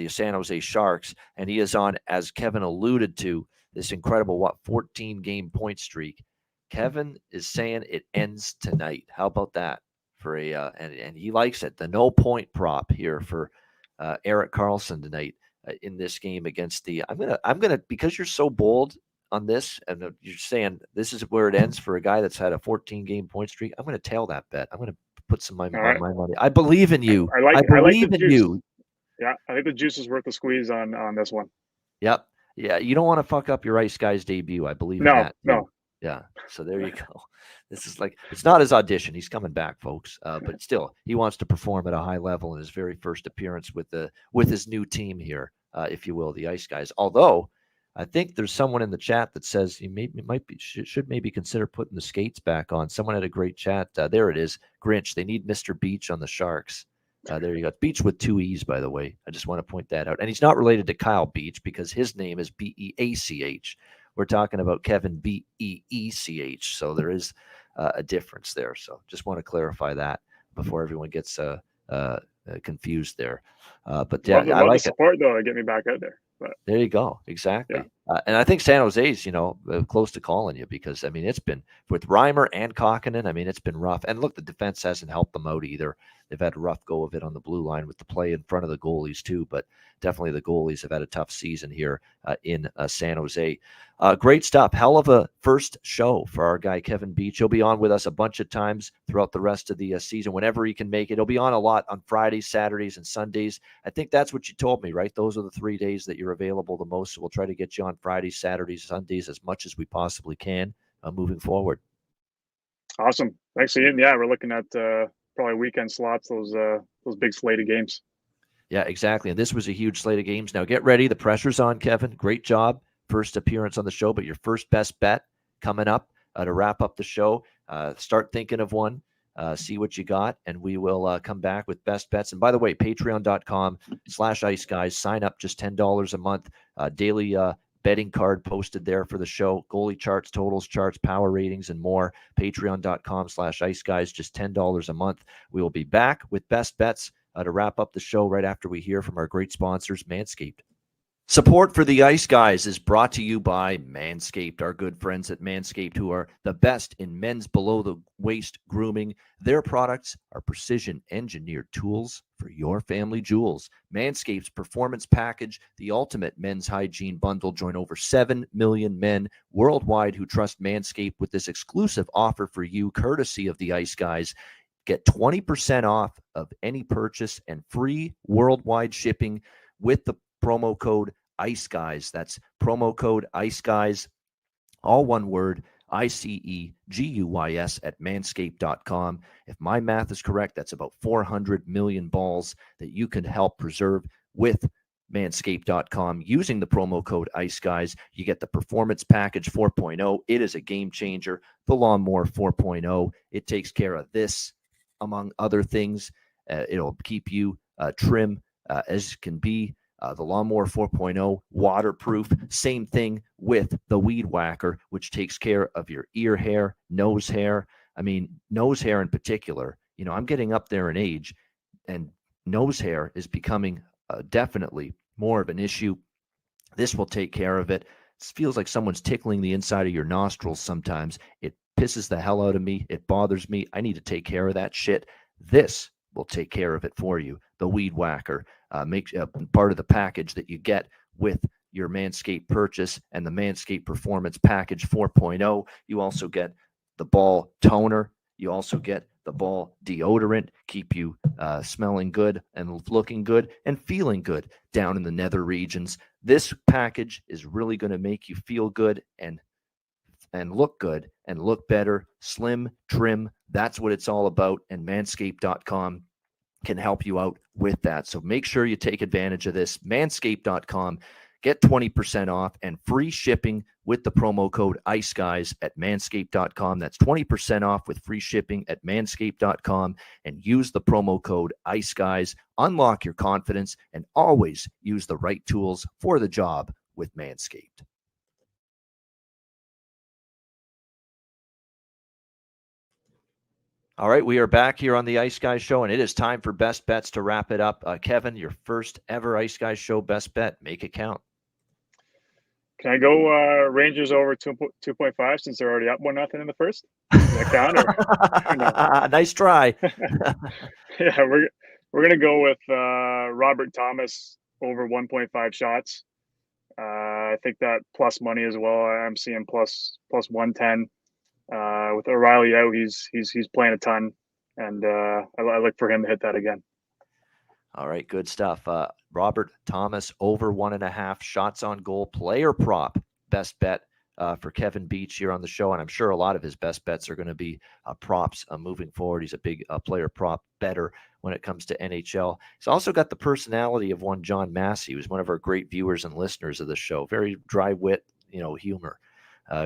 San Jose Sharks. And he is on, as Kevin alluded to, this incredible 14 game point streak. Kevin is saying it ends tonight. How about that for and he likes it. The no point prop here for Erik Karlsson tonight in this game against the. I'm gonna because you're so bold on this, and you're saying this is where it ends for a guy that's had a 14 game point streak. I'm gonna tail that bet. I'm gonna put some my money. I believe in you. I believe in you. Yeah, I think the juice is worth the squeeze on this one. Yep. Yeah, you don't want to fuck up your Ice Guys debut. I believe in that. No. Yeah. So there you go. This is like, it's not his audition. He's coming back, folks. But still, he wants to perform at a high level in his very first appearance with his new team here, if you will, the Ice Guys. Although I think there's someone in the chat that says he should maybe consider putting the skates back on. Someone had a great chat. There it is. Grinch. They need Mr. Beach on the Sharks. There you go. Beach with 2 E's, by the way. I just want to point that out. And he's not related to Kyle Beach because his name is Beach. We're talking about Kevin Beech. So there is a difference there. So just want to clarify that before everyone gets confused there. But yeah, I like the support though to get me back out there. But there you go. Exactly. Yeah. And I think San Jose's, close to calling you because, I mean, it's been with Reimer and Kokkonen. I mean, it's been rough. And look, the defense hasn't helped them out either. They've had a rough go of it on the blue line with the play in front of the goalies too. But definitely the goalies have had a tough season here in San Jose. Great stuff. Hell of a first show for our guy, Kevin Beach. He'll be on with us a bunch of times throughout the rest of the season, whenever he can make it. He'll be on a lot on Fridays, Saturdays, and Sundays. I think that's what you told me, right? Those are the 3 days that you're available the most. So we'll try to get you on Fridays, Saturdays, Sundays as much as we possibly can moving forward. Awesome. Thanks, Ian. Yeah, we're looking at probably weekend slots, those big slate of games. Yeah, exactly. And this was a huge slate of games. Now get ready. The pressure's on, Kevin. Great job. First appearance on the show, but your first best bet coming up to wrap up the show. Start thinking of one. See what you got, and we will come back with best bets. And by the way, patreon.com/Ice Guys. Sign up, just $10 a month. Daily betting card posted there for the show. Goalie charts, totals charts, power ratings, and more. Patreon.com/Ice Guys, just $10 a month. We will be back with best bets to wrap up the show right after we hear from our great sponsors, Manscaped. Support for the Ice Guys is brought to you by Manscaped, our good friends at Manscaped, who are the best in men's below-the-waist grooming. Their products are precision-engineered tools for your family jewels. Manscaped's Performance Package, the ultimate men's hygiene bundle. Join over 7 million men worldwide who trust Manscaped with this exclusive offer for you, courtesy of the Ice Guys. Get 20% off of any purchase and free worldwide shipping with the promo code Ice Guys. That's promo code Ice Guys, all one word, ICEGUYS at manscaped.com. If my math is correct, that's about 400 million balls that you can help preserve with manscaped.com using the promo code Ice Guys. You get the Performance Package 4.0. It is a game changer. The Lawnmower 4.0. It takes care of this, among other things. It'll keep you trim as can be. The Lawnmower 4.0, waterproof. Same thing with the Weed Whacker, which takes care of your ear hair, nose hair. I mean, nose hair in particular. I'm getting up there in age, and nose hair is becoming definitely more of an issue. This will take care of it. It feels like someone's tickling the inside of your nostrils sometimes. It pisses the hell out of me. It bothers me. I need to take care of that shit. This will take care of it for you. The Weed Whacker makes part of the package that you get with your Manscaped purchase, and the Manscaped Performance Package 4.0. You also get the ball toner. You also get the ball deodorant, keep you smelling good and looking good and feeling good down in the nether regions. This package is really going to make you feel good and and look good and look better, slim, trim. That's what it's all about. And manscaped.com can help you out with that. So make sure you take advantage of this. Manscaped.com. Get 20% off and free shipping with the promo code IceGuys at manscaped.com. That's 20% off with free shipping at manscaped.com, and use the promo code IceGuys. Unlock your confidence and always use the right tools for the job with Manscaped. All right, we are back here on the Ice Guys Show, and it is time for Best Bets to wrap it up. Kevin, your first ever Ice Guys Show Best Bet. Make it count. Can I go Rangers over 2.5 since they're already up 1-0 in the first? Does that count? Or no? Nice try. Yeah, we're gonna go with Robert Thomas over 1.5 shots. I think that plus money as well. I'm seeing plus 110. With O'Reilly out, he's playing a ton, and I look for him to hit that again. All right, good stuff. Robert Thomas over 1.5 shots on goal, player prop, best bet for Kevin Beach here on the show. And I'm sure a lot of his best bets are going to be props moving forward. He's a big player prop better when it comes to NHL. He's also got the personality of one John Massey, who's one of our great viewers and listeners of the show. Very dry wit, humor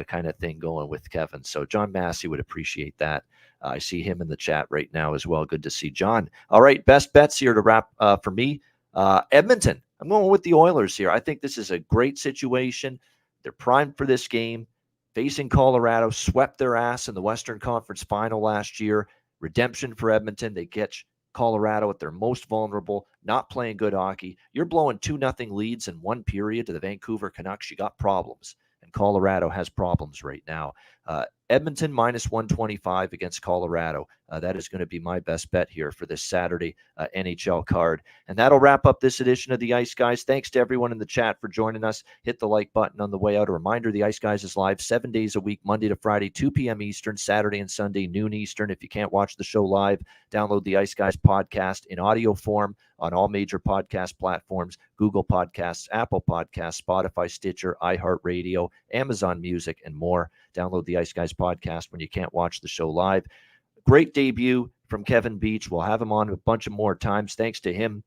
kind of thing going with Kevin. So John Massey would appreciate that. I see him in the chat right now as well. Good to see John. All right, best bets here to wrap for me. Edmonton. I'm going with the Oilers here. I think this is a great situation. They're primed for this game. Facing Colorado, swept their ass in the Western Conference Final last year. Redemption for Edmonton. They catch Colorado at their most vulnerable, not playing good hockey. You're blowing 2-0 leads in one period to the Vancouver Canucks. You got problems. And Colorado has problems right now. Edmonton minus 125 against Colorado. That is going to be my best bet here for this Saturday NHL card. And that'll wrap up this edition of the Ice Guys. Thanks to everyone in the chat for joining us. Hit the like button on the way out. A reminder, the Ice Guys is live 7 days a week, Monday to Friday, 2 p.m. Eastern, Saturday and Sunday, noon Eastern. If you can't watch the show live, download the Ice Guys podcast in audio form on all major podcast platforms: Google Podcasts, Apple Podcasts, Spotify, Stitcher, iHeartRadio, Amazon Music, and more. Download the Ice Guys podcast when you can't watch the show live. Great debut from Kevin Beach. We'll have him on a bunch of more times. Thanks to him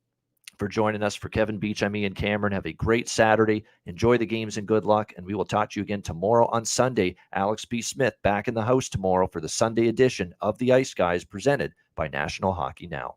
for joining us. For Kevin Beach, I'm Ian Cameron. Have a great Saturday. Enjoy the games and good luck. And we will talk to you again tomorrow on Sunday. Alex B. Smith back in the house tomorrow for the Sunday edition of the Ice Guys, presented by National Hockey Now.